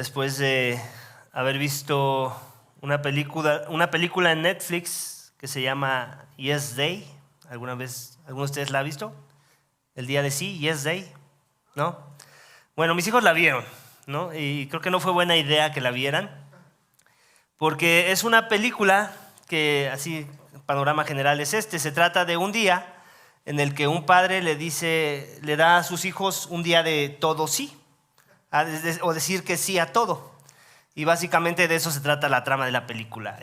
después de haber visto una película en Netflix que se llama Yes Day. ¿Alguno de ustedes la ha visto? El día de sí, Yes Day, ¿no? Bueno, mis hijos la vieron, ¿no? Y creo que no fue buena idea que la vieran, porque es una película que, así, el panorama general es este. Se trata de un día en el que un padre le da a sus hijos un día de todo sí, o decir que sí a todo. Y básicamente de eso se trata la trama de la película.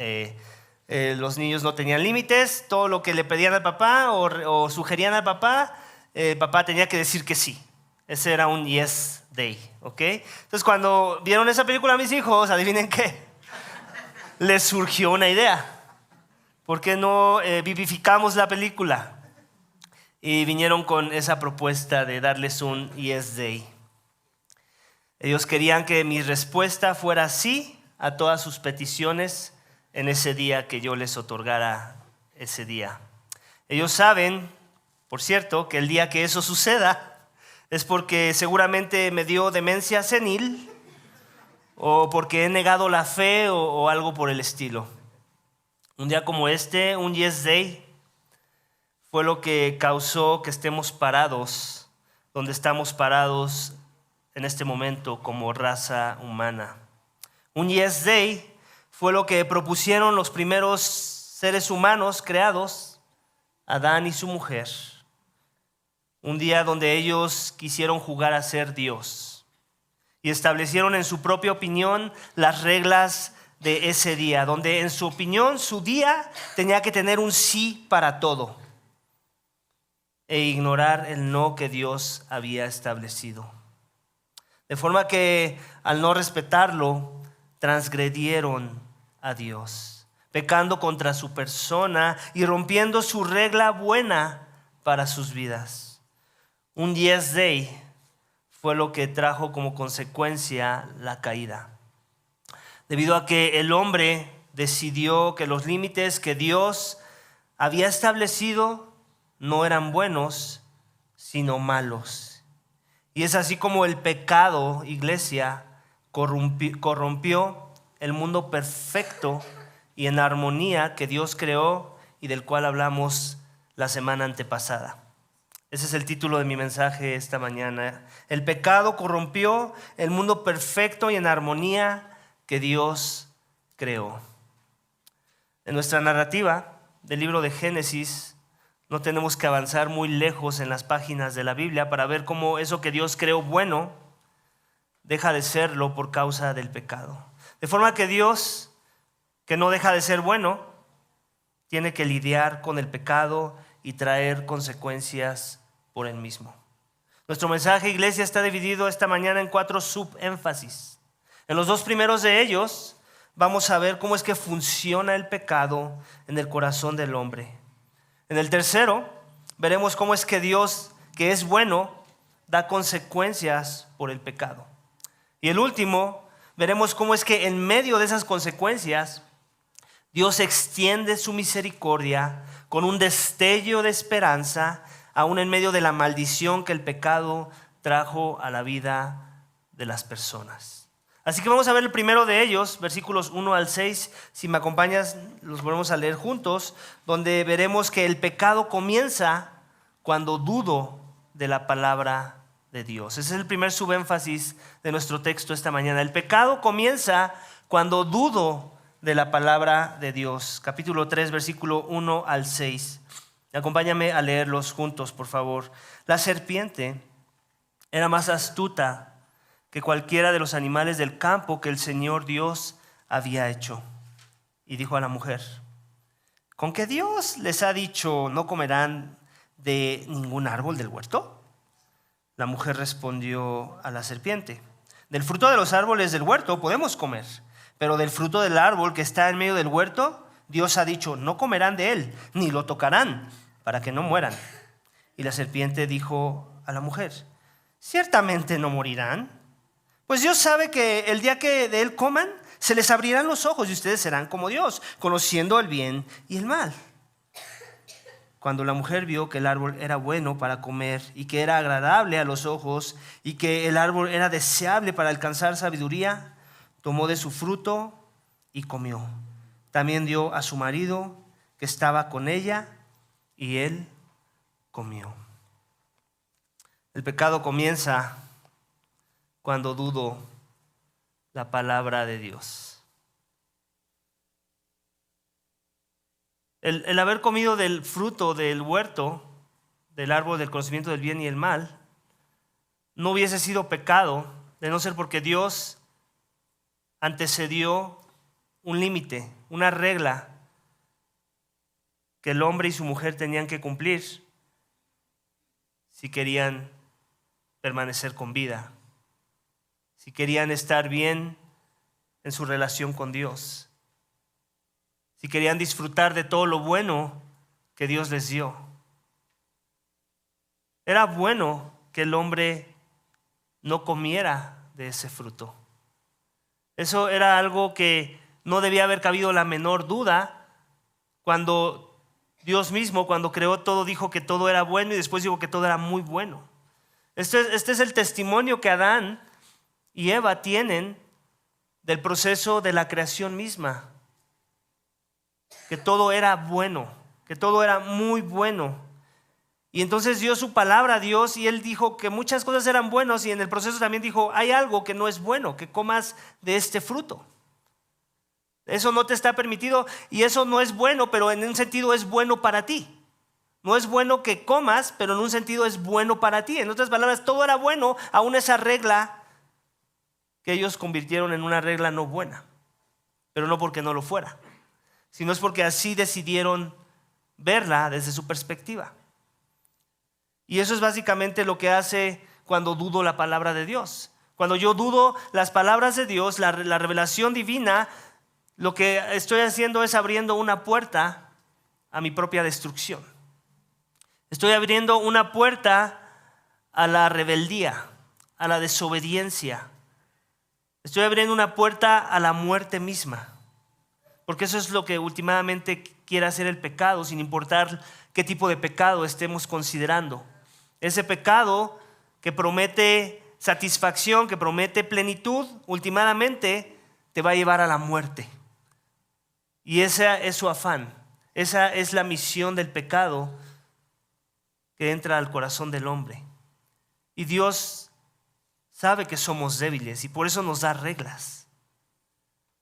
Los niños no tenían límites, todo lo que le pedían al papá o sugerían al papá, el papá tenía que decir que sí. Ese era un yes day, ¿ok? Entonces cuando vieron esa película a mis hijos, adivinen qué, les surgió una idea. ¿Por qué no vivificamos la película? Y vinieron con esa propuesta de darles un yes day. Ellos querían que mi respuesta fuera sí a todas sus peticiones en ese día que yo les otorgara ese día. Ellos saben, por cierto, que el día que eso suceda es porque seguramente me dio demencia senil o porque he negado la fe o algo por el estilo. Un día como este, un Yes Day, fue lo que causó que estemos parados donde estamos parados en este momento como raza humana. Un Yes Day fue lo que propusieron los primeros seres humanos creados, Adán y su mujer. Un día donde ellos quisieron jugar a ser Dios y establecieron en su propia opinión las reglas de ese día, donde en su opinión su día tenía que tener un sí para todo e ignorar el no que Dios había establecido. De forma que al no respetarlo, transgredieron a Dios, pecando contra su persona y rompiendo su regla buena para sus vidas. Un Yes Day fue lo que trajo como consecuencia la caída. Debido a que el hombre decidió que los límites que Dios había establecido no eran buenos, sino malos. Y es así como el pecado, iglesia, corrompió el mundo perfecto y en armonía que Dios creó y del cual hablamos la semana antepasada. Ese es el título de mi mensaje esta mañana. El pecado corrompió el mundo perfecto y en armonía que Dios creó. En nuestra narrativa del libro de Génesis, no tenemos que avanzar muy lejos en las páginas de la Biblia para ver cómo eso que Dios creó bueno deja de serlo por causa del pecado. De forma que Dios, que no deja de ser bueno, tiene que lidiar con el pecado y traer consecuencias por él mismo. Nuestro mensaje, iglesia, está dividido esta mañana en 4 subénfasis. En los 2 primeros de ellos vamos a ver cómo es que funciona el pecado en el corazón del hombre. En el tercero, veremos cómo es que Dios, que es bueno, da consecuencias por el pecado. Y el último, veremos cómo es que en medio de esas consecuencias, Dios extiende su misericordia con un destello de esperanza, aún en medio de la maldición que el pecado trajo a la vida de las personas. Así que vamos a ver el primero de ellos, versículos 1 al 6. Si me acompañas, los volvemos a leer juntos, donde veremos que el pecado comienza cuando dudo de la palabra de Dios. Ese es el primer subénfasis de nuestro texto esta mañana. El pecado comienza cuando dudo de la palabra de Dios. Capítulo 3, versículo 1 al 6. Acompáñame a leerlos juntos, por favor. La serpiente era más astuta que cualquiera de los animales del campo que el Señor Dios había hecho. Y dijo a la mujer: ¿con qué Dios les ha dicho no comerán de ningún árbol del huerto? La mujer respondió a la serpiente: del fruto de los árboles del huerto podemos comer, pero del fruto del árbol que está en medio del huerto, Dios ha dicho: no comerán de él, ni lo tocarán, para que no mueran. Y la serpiente dijo a la mujer: ciertamente no morirán, pues Dios sabe que el día que de él coman, se les abrirán los ojos y ustedes serán como Dios, conociendo el bien y el mal. Cuando la mujer vio que el árbol era bueno para comer y que era agradable a los ojos y que el árbol era deseable para alcanzar sabiduría, tomó de su fruto y comió. También dio a su marido que estaba con ella y él comió. El pecado comienza cuando dudo la palabra de Dios. El haber comido del fruto del huerto, del árbol del conocimiento del bien y el mal, no hubiese sido pecado, de no ser porque Dios antecedió un límite, una regla que el hombre y su mujer tenían que cumplir si querían permanecer con vida, si querían estar bien en su relación con Dios, si querían disfrutar de todo lo bueno que Dios les dio. Era bueno que el hombre no comiera de ese fruto. Eso era algo que no debía haber cabido la menor duda cuando Dios mismo, cuando creó todo, dijo que todo era bueno y después dijo que todo era muy bueno. Este es el testimonio que Adán y Eva tienen del proceso de la creación misma. Que todo era bueno, que todo era muy bueno. Y entonces dio su palabra a Dios y Él dijo que muchas cosas eran buenas y en el proceso también dijo, hay algo que no es bueno, que comas de este fruto. Eso no te está permitido y eso no es bueno, pero en un sentido es bueno para ti. No es bueno que comas, pero en un sentido es bueno para ti. En otras palabras, todo era bueno, aún esa regla que ellos convirtieron en una regla no buena. Pero no porque no lo fuera, sino es porque así decidieron verla desde su perspectiva. Y eso es básicamente lo que hace cuando dudo la palabra de Dios. Cuando yo dudo las palabras de Dios, la revelación divina, lo que estoy haciendo es abriendo una puerta a mi propia destrucción. Estoy abriendo una puerta a la rebeldía, a la desobediencia. Estoy abriendo una puerta a la muerte misma. Porque eso es lo que últimamente quiere hacer el pecado, sin importar qué tipo de pecado estemos considerando. Ese pecado que promete satisfacción, que promete plenitud, últimamente te va a llevar a la muerte. Y ese es su afán. Esa es la misión del pecado que entra al corazón del hombre. Y Dios sabe que somos débiles y por eso nos da reglas.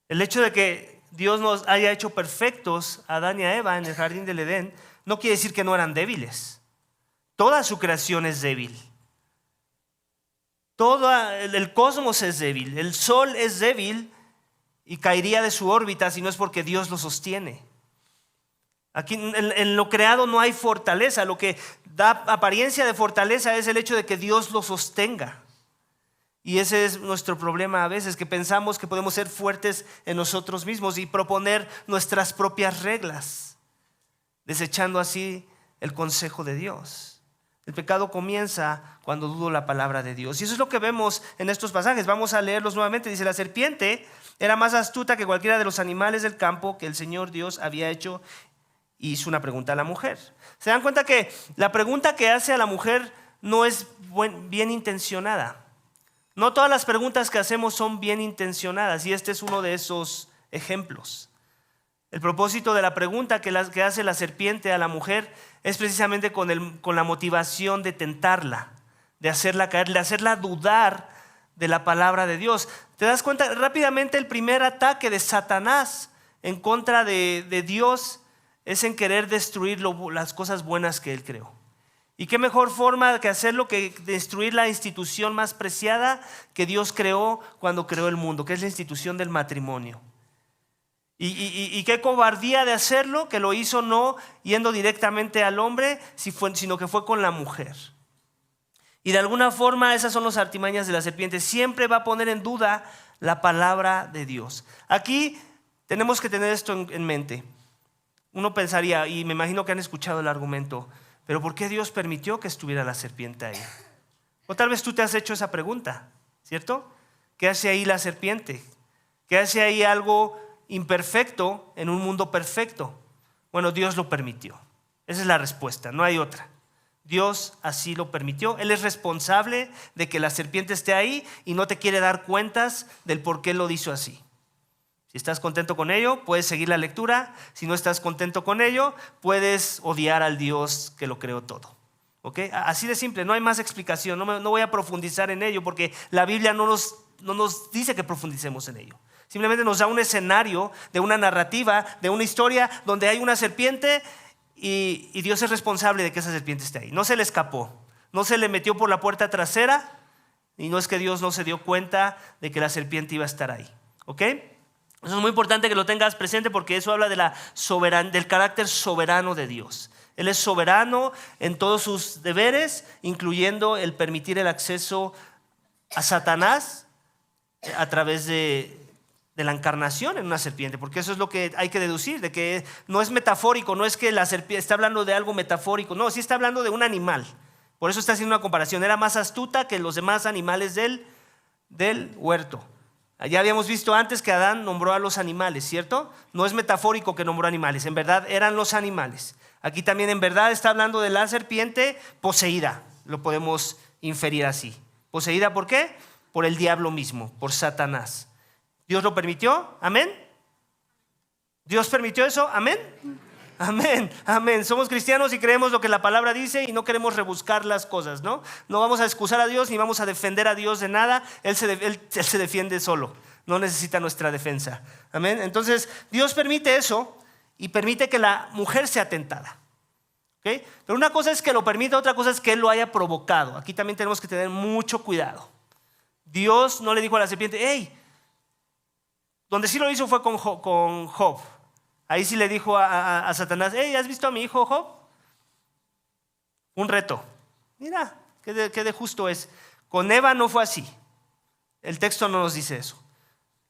El hecho de que Dios nos haya hecho perfectos a Adán y a Eva en el jardín del Edén no quiere decir que no eran débiles. Toda su creación es débil. Todo el cosmos es débil. El sol es débil y caería de su órbita si no es porque Dios lo sostiene. Aquí en lo creado no hay fortaleza. Lo que da apariencia de fortaleza es el hecho de que Dios lo sostenga. Y ese es nuestro problema a veces, que pensamos que podemos ser fuertes en nosotros mismos y proponer nuestras propias reglas, desechando así el consejo de Dios. El pecado comienza cuando dudo la palabra de Dios. Y eso es lo que vemos en estos pasajes. Vamos a leerlos nuevamente. Dice, la serpiente era más astuta que cualquiera de los animales del campo que el Señor Dios había hecho. Y hizo una pregunta a la mujer. ¿Se dan cuenta que la pregunta que hace a la mujer no es bien intencionada? No todas las preguntas que hacemos son bien intencionadas y este es uno de esos ejemplos. El propósito de la pregunta que hace la serpiente a la mujer es precisamente con la motivación de tentarla, de hacerla caer, de hacerla dudar de la palabra de Dios. ¿Te das cuenta? Rápidamente el primer ataque de Satanás en contra de Dios es en querer destruir las cosas buenas que Él creó. ¿Y qué mejor forma que hacerlo que destruir la institución más preciada que Dios creó cuando creó el mundo, que es la institución del matrimonio? Y qué cobardía de hacerlo, que lo hizo no yendo directamente al hombre, sino que fue con la mujer. Y de alguna forma esas son las artimañas de la serpiente. Siempre va a poner en duda la palabra de Dios. Aquí tenemos que tener esto en mente. Uno pensaría, y me imagino que han escuchado el argumento, pero ¿por qué Dios permitió que estuviera la serpiente ahí? O tal vez tú te has hecho esa pregunta, ¿cierto? ¿Qué hace ahí la serpiente? ¿Qué hace ahí algo imperfecto en un mundo perfecto? Bueno, Dios lo permitió. Esa es la respuesta, no hay otra. Dios así lo permitió. Él es responsable de que la serpiente esté ahí y no te quiere dar cuentas del por qué lo hizo así. Si estás contento con ello, puedes seguir la lectura. Si no estás contento con ello, puedes odiar al Dios que lo creó todo. ¿Okay? Así de simple, no hay más explicación. No voy a profundizar en ello porque la Biblia no nos dice que profundicemos en ello. Simplemente nos da un escenario de una narrativa, de una historia donde hay una serpiente y Dios es responsable de que esa serpiente esté ahí. No se le escapó, no se le metió por la puerta trasera y no es que Dios no se dio cuenta de que la serpiente iba a estar ahí. ¿Ok? Eso es muy importante que lo tengas presente porque eso habla del carácter soberano de Dios. Él es soberano en todos sus deberes, incluyendo el permitir el acceso a Satanás a través de la encarnación en una serpiente, porque eso es lo que hay que deducir, de que no es metafórico, no es que la serpiente está hablando de algo metafórico, no, sí está hablando de un animal. Por eso está haciendo una comparación, era más astuta que los demás animales del huerto. Ya habíamos visto antes que Adán nombró a los animales, ¿cierto? No es metafórico que nombró animales, en verdad eran los animales. Aquí también en verdad está hablando de la serpiente poseída, lo podemos inferir así. ¿Poseída por qué? Por el diablo mismo, por Satanás. ¿Dios lo permitió? ¿Amén? ¿Dios permitió eso? ¿Amén? Amén, amén. Somos cristianos y creemos lo que la palabra dice y no queremos rebuscar las cosas, ¿no? No vamos a excusar a Dios ni vamos a defender a Dios de nada. Él se defiende solo, no necesita nuestra defensa. Amén. Entonces, Dios permite eso y permite que la mujer sea tentada. ¿Okay? Pero una cosa es que lo permita, otra cosa es que Él lo haya provocado. Aquí también tenemos que tener mucho cuidado. Dios no le dijo a la serpiente, hey, donde sí lo hizo fue con Job. Ahí sí le dijo a Satanás, hey, ¿has visto a mi hijo Job? Un reto. Mira, qué de justo es. Con Eva no fue así. El texto no nos dice eso.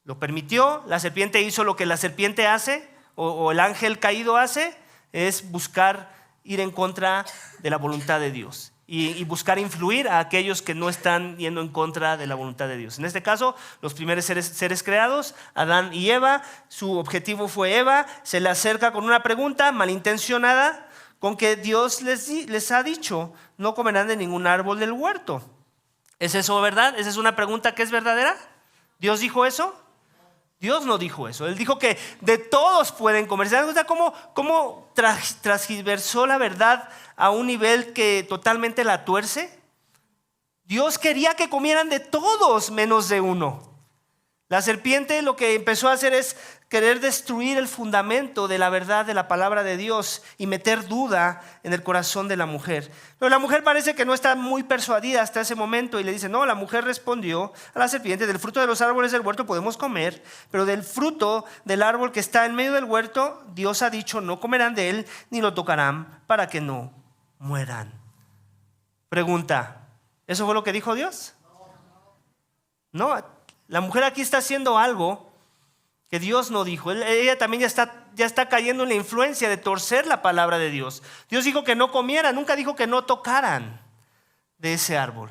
Lo permitió, la serpiente hizo lo que la serpiente hace, o el ángel caído hace, es buscar ir en contra de la voluntad de Dios. Y buscar influir a aquellos que no están yendo en contra de la voluntad de Dios. En este caso, los primeros seres creados, Adán y Eva, su objetivo fue Eva, se le acerca con una pregunta malintencionada, con que Dios les ha dicho, no comerán de ningún árbol del huerto. ¿Es eso verdad? ¿Esa es una pregunta que es verdadera? ¿Dios dijo eso? Dios no dijo eso. Él dijo que de todos pueden comer. ¿Se dan cuenta cómo transgiversó la verdad a un nivel que totalmente la tuerce? Dios quería que comieran de todos menos de uno. La serpiente lo que empezó a hacer es querer destruir el fundamento de la verdad de la palabra de Dios y meter duda en el corazón de la mujer. Pero la mujer parece que no está muy persuadida hasta ese momento y le dice, no, la mujer respondió a la serpiente, del fruto de los árboles del huerto podemos comer, pero del fruto del árbol que está en medio del huerto, Dios ha dicho, no comerán de él ni lo tocarán para que no mueran. Pregunta, ¿eso fue lo que dijo Dios? No, la mujer aquí está haciendo algo que Dios no dijo. Ella también ya está cayendo en la influencia de torcer la palabra de Dios. Dios dijo que no comieran, nunca dijo que no tocaran de ese árbol.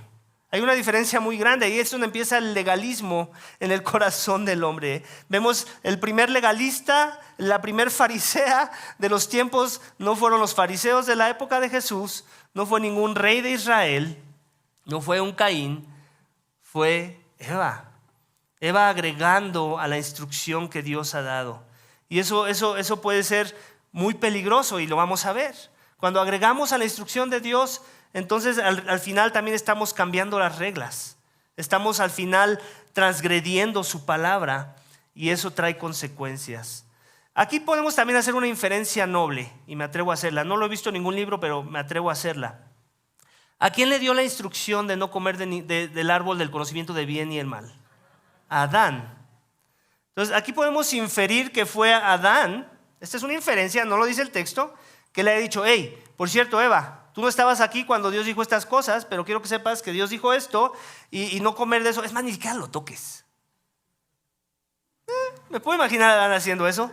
Hay una diferencia muy grande y es donde empieza el legalismo en el corazón del hombre. Vemos el primer legalista, la primer farisea de los tiempos, no fueron los fariseos de la época de Jesús, no fue ningún rey de Israel, no fue un Caín, fue Eva. Eva agregando a la instrucción que Dios ha dado. Y eso puede ser muy peligroso y lo vamos a ver. Cuando agregamos a la instrucción de Dios, entonces al final también estamos cambiando las reglas. Estamos al final transgrediendo su palabra y eso trae consecuencias. Aquí podemos también hacer una inferencia noble y me atrevo a hacerla. No lo he visto en ningún libro, pero me atrevo a hacerla. ¿A quién le dio la instrucción de no comer del árbol del conocimiento del bien y el mal? A Adán. Entonces aquí podemos inferir que fue Adán. Esta es una inferencia, no lo dice el texto, que le ha dicho, hey, por cierto Eva, tú no estabas aquí cuando Dios dijo estas cosas, pero quiero que sepas que Dios dijo esto y no comer de eso. Es más, ni siquiera lo toques. Me puedo imaginar a Adán haciendo eso,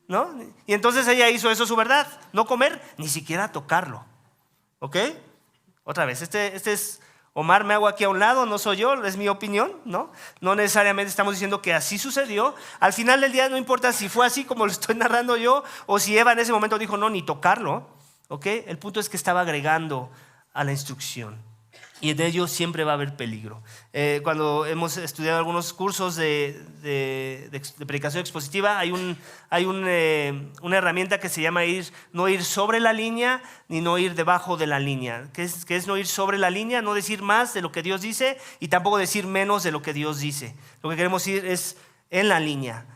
¿no? Y entonces ella hizo eso su verdad, no comer, ni siquiera tocarlo. ¿Ok? Otra vez, este es Omar, me hago aquí a un lado, no soy yo, es mi opinión, ¿no? No necesariamente estamos diciendo que así sucedió. Al final del día no importa si fue así como lo estoy narrando yo o si Eva en ese momento dijo no, ni tocarlo, ¿ok? El punto es que estaba agregando a la instrucción. Y en ello siempre va a haber peligro. Cuando hemos estudiado algunos cursos de predicación expositiva, hay una herramienta que se llama no ir sobre la línea ni no ir debajo de la línea. ¿Qué es no ir sobre la línea? No decir más de lo que Dios dice y tampoco decir menos de lo que Dios dice. Lo que queremos ir es en la línea.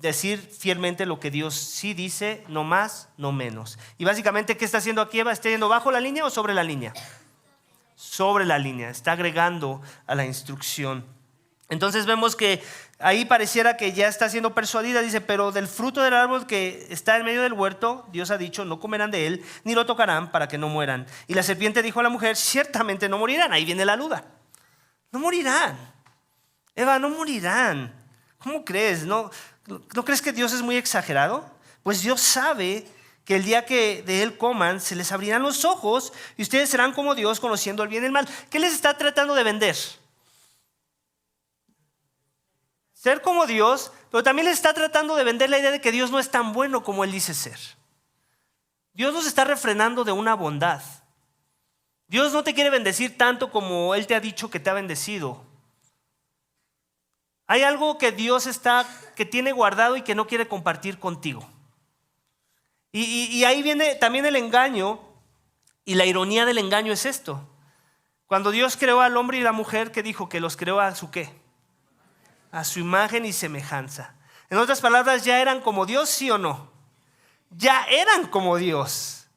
Decir fielmente lo que Dios sí dice, no más, no menos. Y básicamente, ¿qué está haciendo aquí Eva? ¿Está yendo bajo la línea o sobre la línea? Sobre la línea, está agregando a la instrucción. Entonces vemos que ahí pareciera que ya está siendo persuadida. Dice, pero del fruto del árbol que está en medio del huerto, Dios ha dicho, no comerán de él, ni lo tocarán para que no mueran. Y la serpiente dijo a la mujer, ciertamente no morirán. Ahí viene la duda. No morirán. Eva, no morirán. ¿Cómo crees? ¿No crees que Dios es muy exagerado? Pues Dios sabe que el día que de él coman, se les abrirán los ojos y ustedes serán como Dios, conociendo el bien y el mal. ¿Qué les está tratando de vender? Ser como Dios, pero también les está tratando de vender la idea de que Dios no es tan bueno como él dice ser. Dios nos está refrenando de una bondad. Dios no te quiere bendecir tanto como él te ha dicho que te ha bendecido. Hay algo que Dios que tiene guardado y que no quiere compartir contigo. Y ahí viene también el engaño, y la ironía del engaño es esto. Cuando Dios creó al hombre y la mujer, ¿qué dijo? Que los creó a su ¿qué? A su imagen y semejanza. En otras palabras, ¿ya eran como Dios, sí o no? Ya eran como Dios.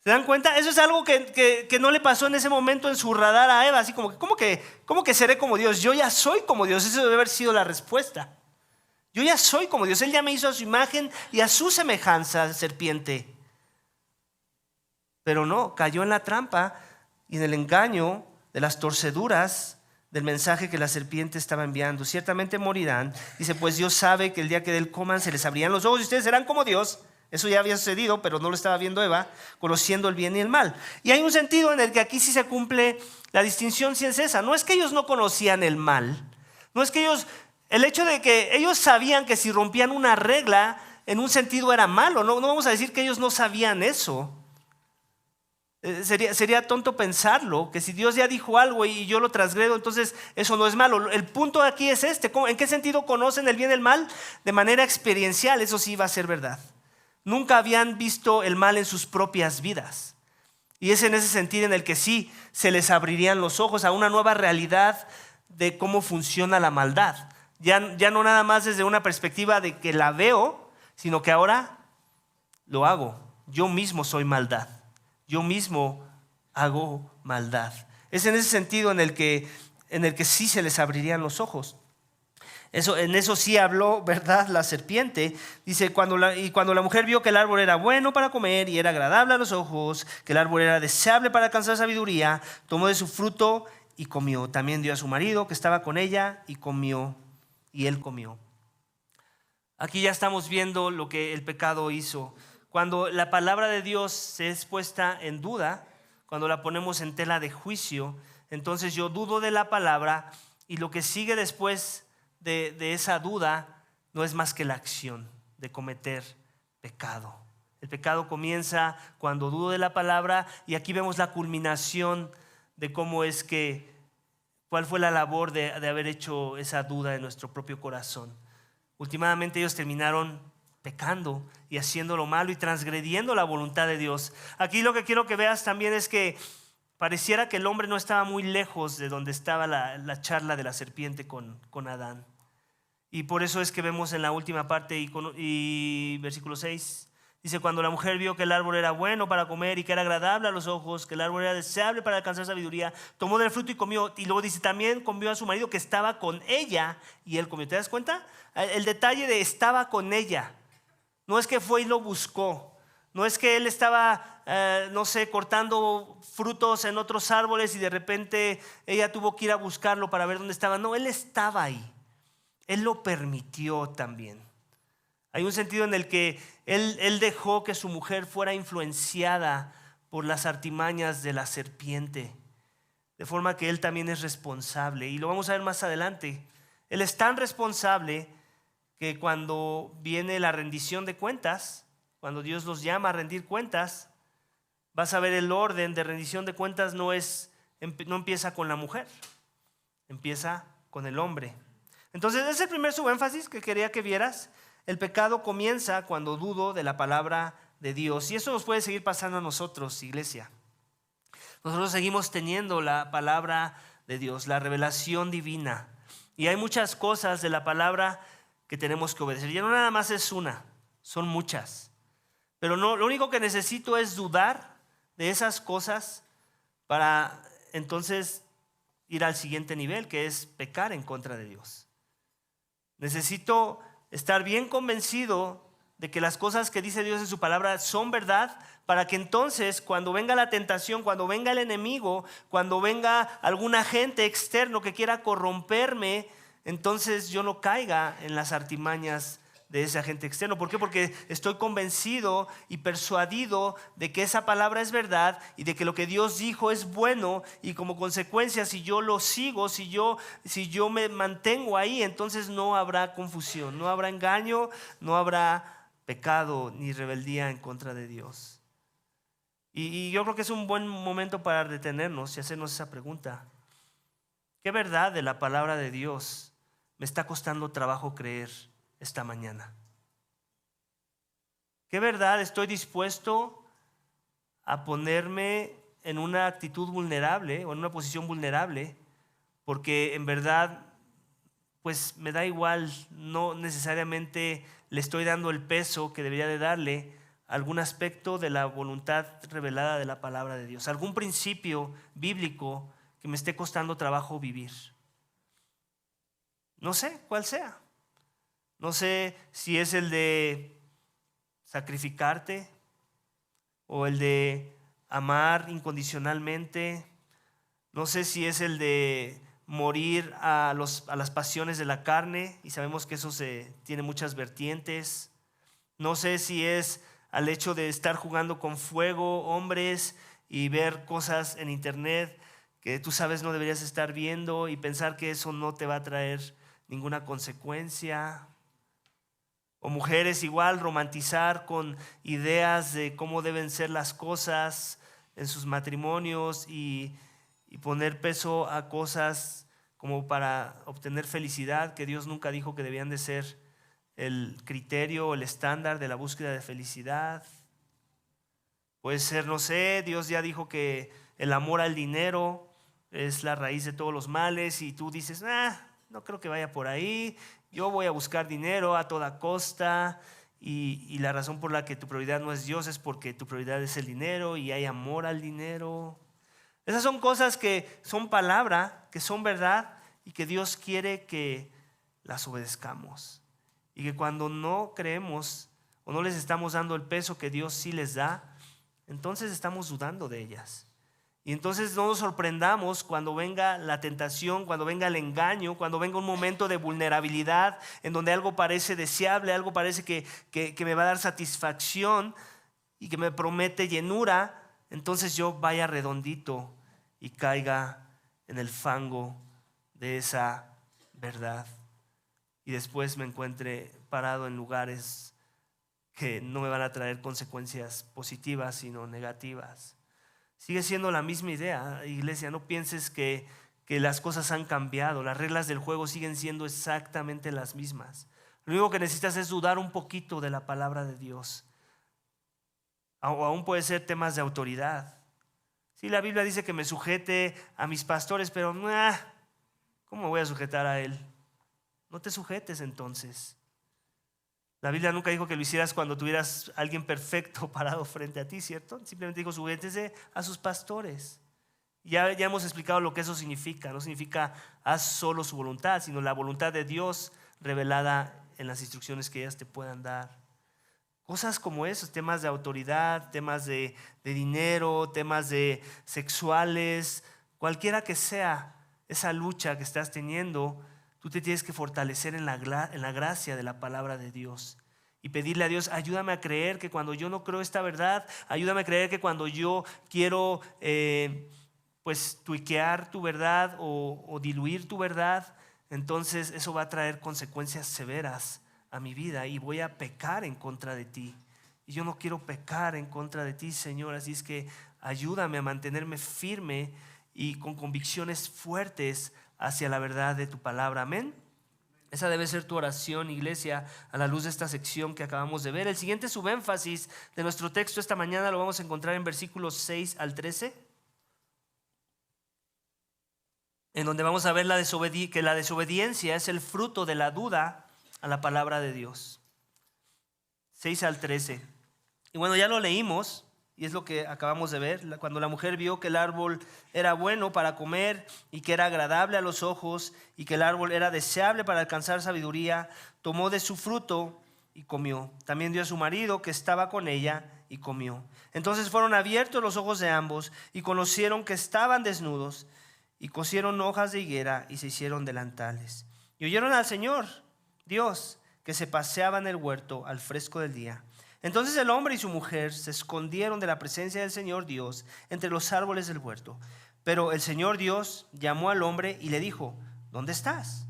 ¿Se dan cuenta? Eso es algo que no le pasó en ese momento en su radar a Eva. Así como, ¿cómo que seré como Dios? Yo ya soy como Dios. Eso debe haber sido la respuesta. Yo ya soy como Dios. Él ya me hizo a su imagen y a su semejanza, serpiente. Pero no, cayó en la trampa y en el engaño de las torceduras del mensaje que la serpiente estaba enviando. Ciertamente morirán. Dice, pues Dios sabe que el día que de él coman se les abrirán los ojos y ustedes serán como Dios. Eso ya había sucedido, pero no lo estaba viendo Eva, conociendo el bien y el mal. Y hay un sentido en el que aquí sí se cumple la distinción, si es esa. No es que ellos no conocían el mal. No es que el hecho de que ellos sabían que si rompían una regla, en un sentido era malo. No vamos a decir que ellos no sabían eso. Sería tonto pensarlo, que si Dios ya dijo algo y yo lo transgredo, entonces eso no es malo. El punto aquí es este: ¿en qué sentido conocen el bien y el mal? De manera experiencial, eso sí va a ser verdad. Nunca habían visto el mal en sus propias vidas. Y es en ese sentido en el que sí se les abrirían los ojos a una nueva realidad de cómo funciona la maldad. Ya no nada más desde una perspectiva de que la veo, sino que ahora lo hago. Yo mismo soy maldad. Yo mismo hago maldad. Es en ese sentido en el que sí se les abrirían los ojos. En eso sí habló, ¿verdad?, la serpiente. Dice, cuando la mujer vio que el árbol era bueno para comer y era agradable a los ojos, que el árbol era deseable para alcanzar sabiduría, tomó de su fruto y comió. También dio a su marido que estaba con ella y comió, y él comió. Aquí ya estamos viendo lo que el pecado hizo. Cuando la palabra de Dios se es puesta en duda, cuando la ponemos en tela de juicio, entonces yo dudo de la palabra, y lo que sigue después de esa duda no es más que la acción de cometer pecado. El pecado comienza cuando dudo de la palabra, y aquí vemos la culminación de cuál fue la labor de haber hecho esa duda en nuestro propio corazón. Últimamente ellos terminaron pecando y haciendo lo malo y transgrediendo la voluntad de Dios. Aquí lo que quiero que veas también es que pareciera que el hombre no estaba muy lejos de donde estaba la charla de la serpiente con Adán. Y por eso es que vemos en la última parte y versículo 6, dice, cuando la mujer vio que el árbol era bueno para comer y que era agradable a los ojos, que el árbol era deseable para alcanzar sabiduría, tomó del fruto y comió. Y luego dice, también comió a su marido que estaba con ella y él comió. ¿Te das cuenta? El detalle de estaba con ella. No es que fue y lo buscó. No es que él estaba, cortando frutos en otros árboles y de repente ella tuvo que ir a buscarlo para ver dónde estaba. No, él estaba ahí. Él lo permitió también. Hay un sentido en el que él dejó que su mujer fuera influenciada por las artimañas de la serpiente, de forma que él también es responsable. Y lo vamos a ver más adelante. Él es tan responsable que cuando viene la rendición de cuentas, cuando Dios los llama a rendir cuentas, vas a ver el orden de rendición de cuentas no empieza con la mujer, empieza con el hombre. Entonces, ese es el primer subénfasis que quería que vieras. El pecado comienza cuando dudo de la palabra de Dios. Y eso nos puede seguir pasando a nosotros, iglesia. Nosotros seguimos teniendo la palabra de Dios, la revelación divina. Y hay muchas cosas de la palabra que tenemos que obedecer. Ya no nada más es una, son muchas. Pero no, lo único que necesito es dudar de esas cosas para entonces ir al siguiente nivel, que es pecar en contra de Dios. Necesito estar bien convencido de que las cosas que dice Dios en su palabra son verdad, para que entonces cuando venga la tentación, cuando venga el enemigo, cuando venga algún agente externo que quiera corromperme, entonces yo no caiga en las artimañas de ese agente externo. ¿Por qué? Porque estoy convencido y persuadido de que esa palabra es verdad y de que lo que Dios dijo es bueno, y como consecuencia, si yo lo sigo, si yo me mantengo ahí, entonces no habrá confusión, no habrá engaño, no habrá pecado ni rebeldía en contra de Dios. Y yo creo que es un buen momento para detenernos y hacernos esa pregunta: ¿qué verdad de la palabra de Dios me está costando trabajo creer esta mañana? ¿Qué verdad estoy dispuesto a ponerme en una actitud vulnerable o en una posición vulnerable? Porque en verdad, pues me da igual, no necesariamente le estoy dando el peso que debería de darle a algún aspecto de la voluntad revelada de la palabra de Dios, algún principio bíblico que me esté costando trabajo vivir. No sé cuál sea. No sé si es el de sacrificarte o el de amar incondicionalmente. No sé si es el de morir a las pasiones de la carne, y sabemos que eso tiene muchas vertientes. No sé si es al hecho de estar jugando con fuego, hombres, y ver cosas en internet que tú sabes no deberías estar viendo y pensar que eso no te va a traer ninguna consecuencia. O mujeres igual, romantizar con ideas de cómo deben ser las cosas en sus matrimonios y poner peso a cosas como para obtener felicidad, que Dios nunca dijo que debían de ser el criterio o el estándar de la búsqueda de felicidad. Puede ser, no sé, Dios ya dijo que el amor al dinero es la raíz de todos los males, y tú dices, no creo que vaya por ahí. Yo voy a buscar dinero a toda costa, y la razón por la que tu prioridad no es Dios es porque tu prioridad es el dinero y hay amor al dinero. Esas son cosas que son palabra, que son verdad, y que Dios quiere que las obedezcamos. Y que cuando no creemos o no les estamos dando el peso que Dios sí les da, entonces estamos dudando de ellas. Y entonces no nos sorprendamos cuando venga la tentación, cuando venga el engaño, cuando venga un momento de vulnerabilidad en donde algo parece deseable, algo parece que me va a dar satisfacción y que me promete llenura. Entonces yo vaya redondito y caiga en el fango de esa verdad, y después me encuentre parado en lugares que no me van a traer consecuencias positivas, sino negativas. Sigue siendo la misma idea, iglesia. No pienses que las cosas han cambiado. Las reglas del juego siguen siendo exactamente las mismas. Lo único que necesitas es dudar un poquito de la palabra de Dios. O aún puede ser temas de autoridad. Sí, la Biblia dice que me sujete a mis pastores, pero ¿cómo me voy a sujetar a él? No te sujetes entonces. La Biblia nunca dijo que lo hicieras cuando tuvieras a alguien perfecto parado frente a ti, ¿cierto? Simplemente dijo, sujétese a sus pastores. Ya hemos explicado lo que eso significa. No significa haz solo su voluntad, sino la voluntad de Dios revelada en las instrucciones que ellas te puedan dar. Cosas como esos, temas de autoridad, temas de dinero, temas de sexuales, cualquiera que sea esa lucha que estás teniendo, tú te tienes que fortalecer en la gracia de la palabra de Dios y pedirle a Dios, ayúdame a creer que cuando yo no creo esta verdad, ayúdame a creer que cuando yo quiero pues tuiquear tu verdad o diluir tu verdad, entonces eso va a traer consecuencias severas a mi vida y voy a pecar en contra de ti. Y yo no quiero pecar en contra de ti, Señor, así es que ayúdame a mantenerme firme y con convicciones fuertes hacia la verdad de tu palabra. Amén. Esa debe ser tu oración, iglesia, a la luz de esta sección que acabamos de ver. El siguiente subénfasis de nuestro texto esta mañana lo vamos a encontrar en versículos 6 al 13, en donde vamos a ver que la desobediencia es el fruto de la duda a la palabra de Dios. 6 al 13. Y bueno, ya lo leímos. Y es lo que acabamos de ver. Cuando la mujer vio que el árbol era bueno para comer y que era agradable a los ojos y que el árbol era deseable para alcanzar sabiduría, tomó de su fruto y comió. También dio a su marido que estaba con ella y comió. Entonces fueron abiertos los ojos de ambos y conocieron que estaban desnudos y cosieron hojas de higuera y se hicieron delantales. Y oyeron al Señor Dios que se paseaba en el huerto al fresco del día. Entonces el hombre y su mujer se escondieron de la presencia del Señor Dios entre los árboles del huerto. Pero el Señor Dios llamó al hombre y le dijo: ¿dónde estás?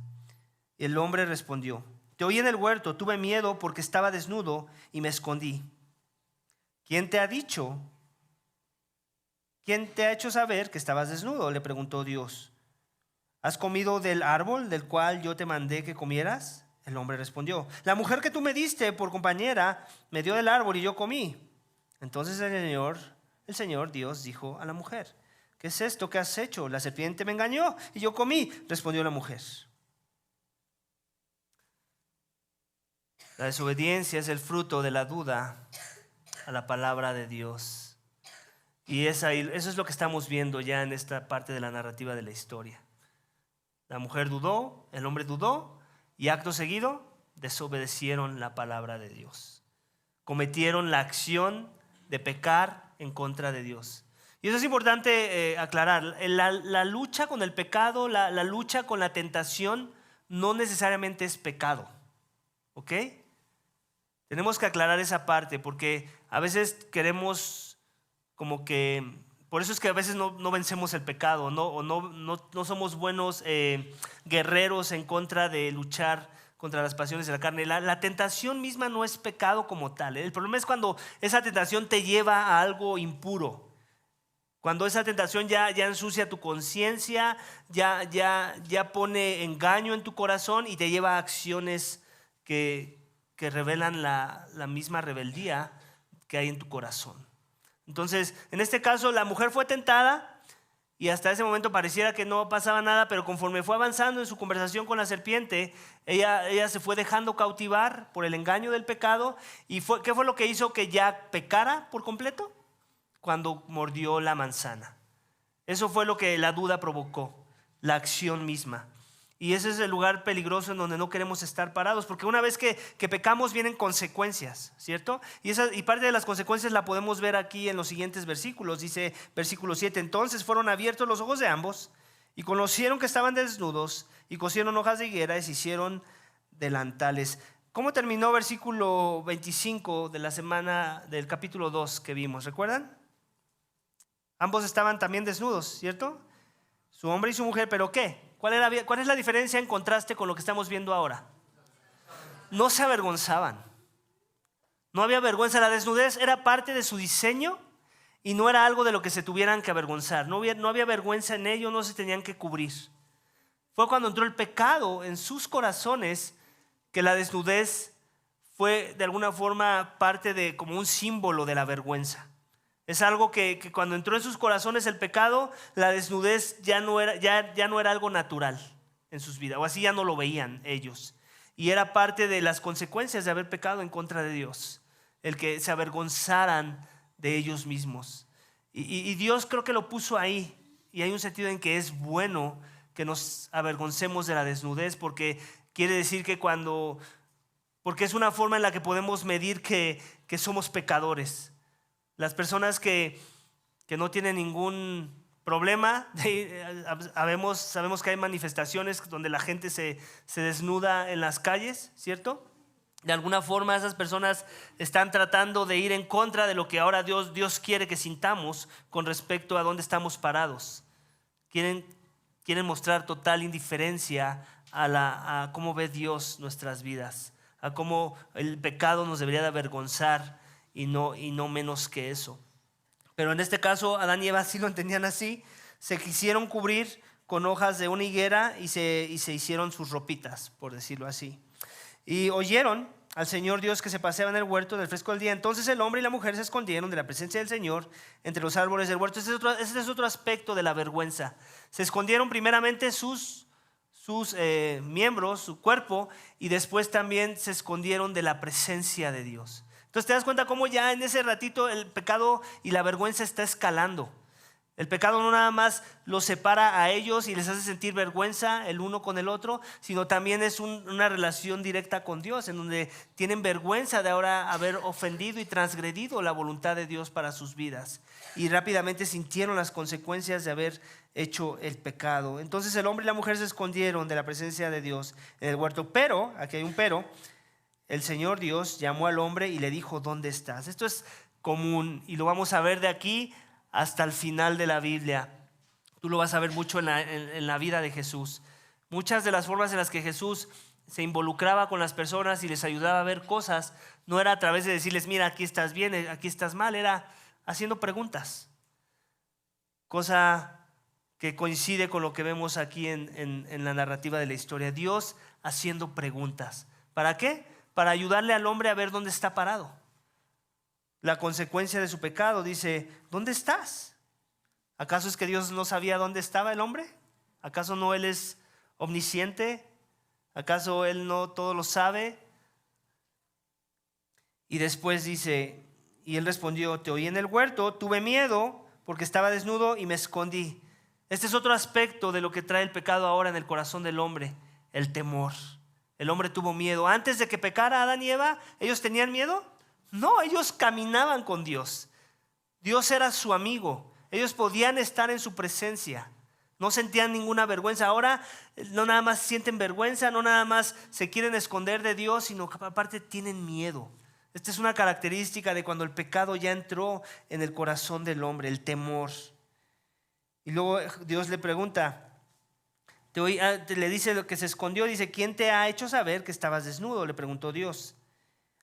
Y el hombre respondió: te oí en el huerto, tuve miedo porque estaba desnudo y me escondí. ¿Quién te ha hecho saber que estabas desnudo?, le preguntó Dios. ¿Has comido del árbol del cual yo te mandé que comieras? El hombre respondió: la mujer que tú me diste por compañera me dio del árbol y yo comí. Entonces el Señor Dios dijo a la mujer: ¿qué es esto que has hecho? La serpiente me engañó y yo comí, respondió la mujer. La desobediencia es el fruto de la duda a la palabra de Dios. Y eso es lo que estamos viendo ya en esta parte de la narrativa de la historia. La mujer dudó, el hombre dudó, y acto seguido desobedecieron la palabra de Dios. Cometieron la acción de pecar en contra de Dios. Y eso es importante aclarar. La lucha con el pecado, la lucha con la tentación, no necesariamente es pecado. ¿Ok? Tenemos que aclarar esa parte porque a veces queremos como que... Por eso es que a veces no vencemos el pecado, no somos buenos guerreros en contra de luchar contra las pasiones de la carne. La tentación misma no es pecado como tal. El problema es cuando esa tentación te lleva a algo impuro. Cuando esa tentación ya ensucia tu conciencia, ya pone engaño en tu corazón y te lleva a acciones que revelan la misma rebeldía que hay en tu corazón. Entonces, en este caso, la mujer fue tentada y hasta ese momento pareciera que no pasaba nada, pero conforme fue avanzando en su conversación con la serpiente, ella se fue dejando cautivar por el engaño del pecado. ¿Y qué fue lo que hizo que ya pecara por completo? Cuando mordió la manzana. Eso fue lo que la duda provocó, la acción misma. Y ese es el lugar peligroso en donde no queremos estar parados, porque una vez que pecamos vienen consecuencias, ¿cierto? Y parte de las consecuencias la podemos ver aquí en los siguientes versículos. Dice versículo 7: entonces fueron abiertos los ojos de ambos y conocieron que estaban desnudos y cosieron hojas de higuera y se hicieron delantales. ¿Cómo terminó versículo 25 de la semana del capítulo 2 que vimos? ¿Recuerdan? Ambos estaban también desnudos, ¿cierto? Su hombre y su mujer, ¿pero qué? ¿Cuál es la diferencia en contraste con lo que estamos viendo ahora? No se avergonzaban. No había vergüenza. La desnudez era parte de su diseño y no era algo de lo que se tuvieran que avergonzar. No había vergüenza en ello, no se tenían que cubrir. Fue cuando entró el pecado en sus corazones que la desnudez fue de alguna forma parte de como un símbolo de la vergüenza. Es algo que cuando entró en sus corazones el pecado, la desnudez ya no era algo natural en sus vidas, o así ya no lo veían ellos. Y era parte de las consecuencias de haber pecado en contra de Dios, el que se avergonzaran de ellos mismos. Y Dios creo que lo puso ahí, y hay un sentido en que es bueno que nos avergoncemos de la desnudez, porque quiere decir que porque es una forma en la que podemos medir que somos pecadores. Las personas que no tienen ningún problema, sabemos que hay manifestaciones donde la gente se desnuda en las calles, ¿cierto? De alguna forma esas personas están tratando de ir en contra de lo que ahora Dios quiere que sintamos con respecto a dónde estamos parados. Quieren mostrar total indiferencia a cómo ve Dios nuestras vidas, a cómo el pecado nos debería de avergonzar y no menos que eso. pero en este caso Adán y Eva sí lo entendían así. Se quisieron cubrir con hojas de una higuera y se hicieron sus ropitas, por decirlo así. Y oyeron al Señor Dios que se paseaba en el huerto en el fresco del día. Entonces el hombre y la mujer se escondieron de la presencia del Señor entre los árboles del huerto. Este es otro aspecto de la vergüenza. Se escondieron primeramente sus miembros, su cuerpo, y después también se escondieron de la presencia de Dios. Entonces te das cuenta cómo ya en ese ratito el pecado y la vergüenza está escalando. El pecado no nada más los separa a ellos y les hace sentir vergüenza el uno con el otro, sino también es una relación directa con Dios, en donde tienen vergüenza de ahora haber ofendido y transgredido la voluntad de Dios para sus vidas. Y rápidamente sintieron las consecuencias de haber hecho el pecado. Entonces el hombre y la mujer se escondieron de la presencia de Dios en el huerto. Pero, aquí hay un pero, el Señor Dios llamó al hombre y le dijo: ¿dónde estás? Esto es común y lo vamos a ver de aquí hasta el final de la Biblia. Tú lo vas a ver mucho en la vida de Jesús. Muchas de las formas en las que Jesús se involucraba con las personas y les ayudaba a ver cosas, no era a través de decirles: mira, aquí estás bien, aquí estás mal, era haciendo preguntas. Cosa que coincide con lo que vemos aquí en la narrativa de la historia. Dios haciendo preguntas. ¿Para qué? Para ayudarle al hombre a ver dónde está parado. La consecuencia de su pecado, dice: ¿dónde estás? ¿Acaso es que Dios no sabía dónde estaba el hombre? ¿Acaso no Él es omnisciente? ¿Acaso Él no todo lo sabe? Y después dice: y él respondió: te oí en el huerto, tuve miedo porque estaba desnudo y me escondí. Este es otro aspecto de lo que trae el pecado ahora en el corazón del hombre: el temor. El hombre tuvo miedo. Antes de que pecara Adán y Eva, ¿ellos tenían miedo? No, ellos caminaban con Dios. Dios era su amigo. Ellos podían estar en su presencia. No sentían ninguna vergüenza. Ahora no nada más sienten vergüenza, no nada más se quieren esconder de Dios, sino que aparte tienen miedo. Esta es una característica de cuando el pecado ya entró en el corazón del hombre, el temor. Y luego Dios le pregunta, le dice lo que se escondió, dice: ¿quién te ha hecho saber que estabas desnudo? Le preguntó Dios.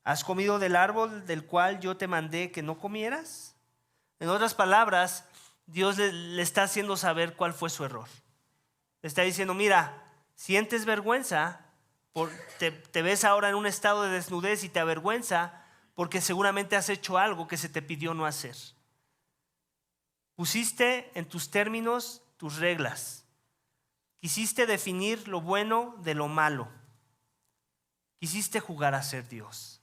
¿Has comido del árbol del cual yo te mandé que no comieras? En otras palabras, Dios le está haciendo saber cuál fue su error. Le está diciendo: mira, sientes vergüenza, te ves ahora en un estado de desnudez y te avergüenza porque seguramente has hecho algo que se te pidió no hacer. Pusiste en tus términos tus reglas. Quisiste definir lo bueno de lo malo. Quisiste jugar a ser Dios.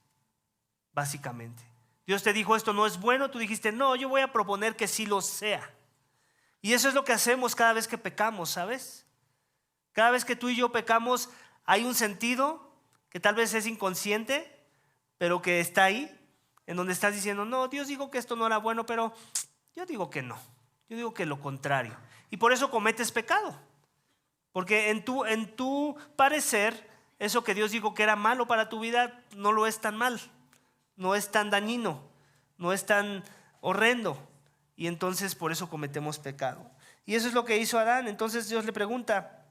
Básicamente, Dios te dijo: esto no es bueno. Tú dijiste: no, yo voy a proponer que sí lo sea. Y eso es lo que hacemos cada vez que pecamos, ¿sabes? Cada vez que tú y yo pecamos, hay un sentido que tal vez es inconsciente, pero que está ahí, en donde estás diciendo: no, Dios dijo que esto no era bueno, pero yo digo que no. Yo digo que lo contrario. Y por eso cometes pecado. Porque en tu parecer, eso que Dios dijo que era malo para tu vida, no lo es tan mal. No es tan dañino, no es tan horrendo. Y entonces por eso cometemos pecado. Y eso es lo que hizo Adán. Entonces Dios le pregunta: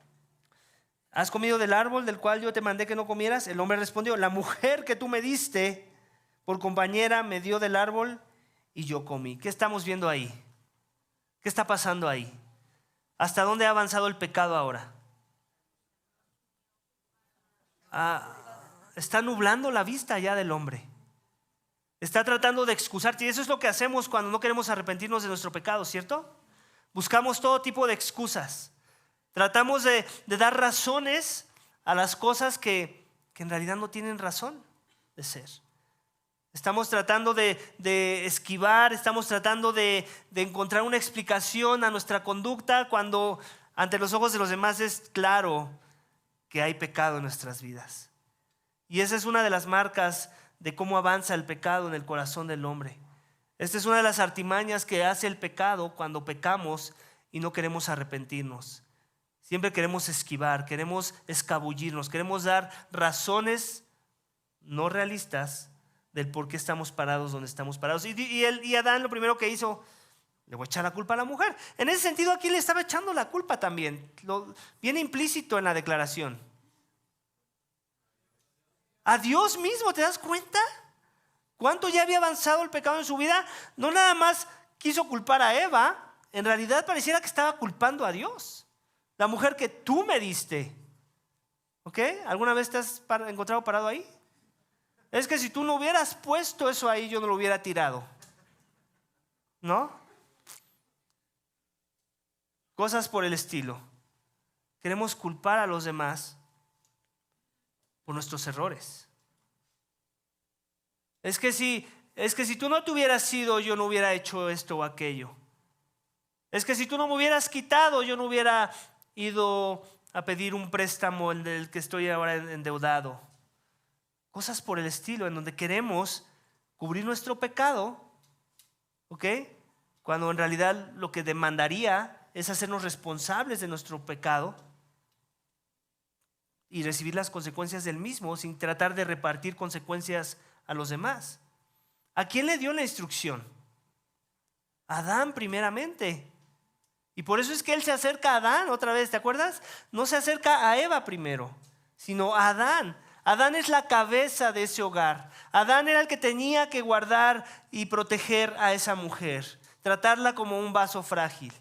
¿has comido del árbol del cual yo te mandé que no comieras? El hombre respondió: la mujer que tú me diste por compañera me dio del árbol y yo comí. ¿Qué estamos viendo ahí? ¿Qué está pasando ahí? ¿Hasta dónde ha avanzado el pecado ahora? Está nublando la vista ya del hombre. Está tratando de excusarte. Y eso es lo que hacemos cuando no queremos arrepentirnos de nuestro pecado, ¿cierto? Buscamos todo tipo de excusas. Tratamos de dar razones a las cosas que en realidad no tienen razón de ser. Estamos tratando de esquivar, estamos tratando de encontrar una explicación a nuestra conducta cuando ante los ojos de los demás es claro que hay pecado en nuestras vidas. Y esa es una de las marcas de cómo avanza el pecado en el corazón del hombre. Esta es una de las artimañas que hace el pecado cuando pecamos y no queremos arrepentirnos. Siempre queremos esquivar, queremos escabullirnos, queremos dar razones no realistas del por qué estamos parados donde estamos parados. Y Adán lo primero que hizo: le voy a echar la culpa a la mujer. En ese sentido, aquí le estaba echando la culpa también. Viene implícito en la declaración. A Dios mismo, ¿te das cuenta? ¿Cuánto ya había avanzado el pecado en su vida? No nada más quiso culpar a Eva, en realidad pareciera que estaba culpando a Dios. La mujer que tú me diste. ¿Ok? ¿Alguna vez te has encontrado parado ahí? Es que si tú no hubieras puesto eso ahí, yo no lo hubiera tirado. ¿No? Cosas por el estilo. Queremos culpar a los demás por nuestros errores. Es que si tú no te hubieras sido, yo no hubiera hecho esto o aquello. Es que si tú no me hubieras quitado, yo no hubiera ido a pedir un préstamo en el que estoy ahora endeudado. Cosas por el estilo, en donde queremos cubrir nuestro pecado, ¿ok? Cuando en realidad lo que demandaría es hacernos responsables de nuestro pecado y recibir las consecuencias del mismo sin tratar de repartir consecuencias a los demás. ¿A quién le dio la instrucción? A Adán primeramente. Y por eso es que él se acerca a Adán otra vez, ¿te acuerdas? No se acerca a Eva primero, sino a Adán. Adán es la cabeza de ese hogar. Adán era el que tenía que guardar y proteger a esa mujer, tratarla como un vaso frágil.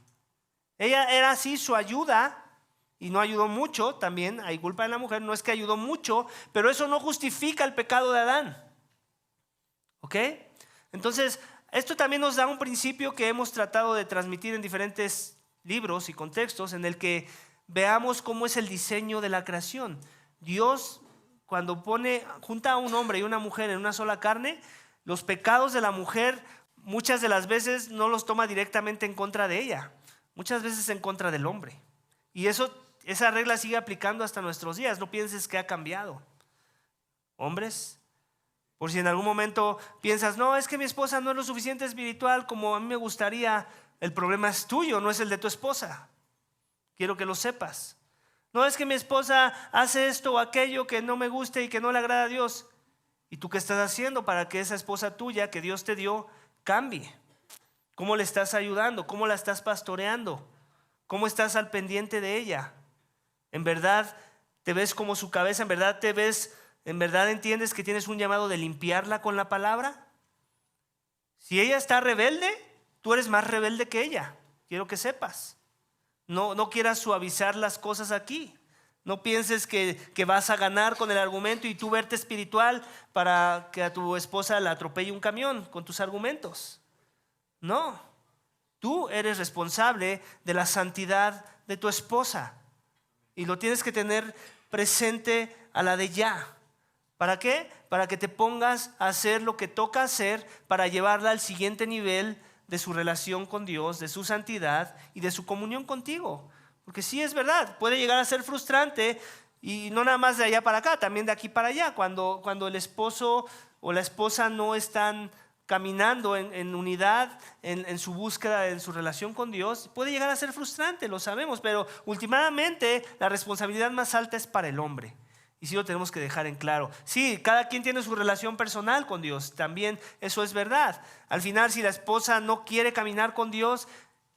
Ella era así su ayuda y no ayudó mucho, también hay culpa de la mujer, no es que ayudó mucho, pero eso no justifica el pecado de Adán. ¿Ok? Entonces, esto también nos da un principio que hemos tratado de transmitir en diferentes libros y contextos, en el que veamos cómo es el diseño de la creación. Dios, cuando junta a un hombre y una mujer en una sola carne, los pecados de la mujer muchas de las veces no los toma directamente en contra de ella, muchas veces en contra del hombre. Y esa regla sigue aplicando hasta nuestros días. No pienses que ha cambiado. Hombres, por si en algún momento piensas, no, es que mi esposa no es lo suficiente espiritual como a mí me gustaría, el problema es tuyo, no es el de tu esposa. Quiero que lo sepas. No, es que mi esposa hace esto o aquello que no me gusta y que no le agrada a Dios. ¿Y tú qué estás haciendo para que esa esposa tuya que Dios te dio cambie? ¿Cómo le estás ayudando? ¿Cómo la estás pastoreando? ¿Cómo estás al pendiente de ella? ¿En verdad te ves como su cabeza? ¿En verdad entiendes que tienes un llamado de limpiarla con la palabra? Si ella está rebelde, tú eres más rebelde que ella. Quiero que sepas. No quieras suavizar las cosas aquí. No pienses que vas a ganar con el argumento y tú verte espiritual para que a tu esposa la atropelle un camión con tus argumentos. No, tú eres responsable de la santidad de tu esposa y lo tienes que tener presente a la de ya. ¿Para qué? Para que te pongas a hacer lo que toca hacer para llevarla al siguiente nivel de su relación con Dios, de su santidad y de su comunión contigo. Porque sí es verdad, puede llegar a ser frustrante y no nada más de allá para acá, también de aquí para allá, cuando el esposo o la esposa no están caminando en unidad, en su búsqueda, en su relación con Dios, puede llegar a ser frustrante, lo sabemos, pero últimamente la responsabilidad más alta es para el hombre. Y sí lo tenemos que dejar en claro. Sí, cada quien tiene su relación personal con Dios, también eso es verdad. Al final, si la esposa no quiere caminar con Dios,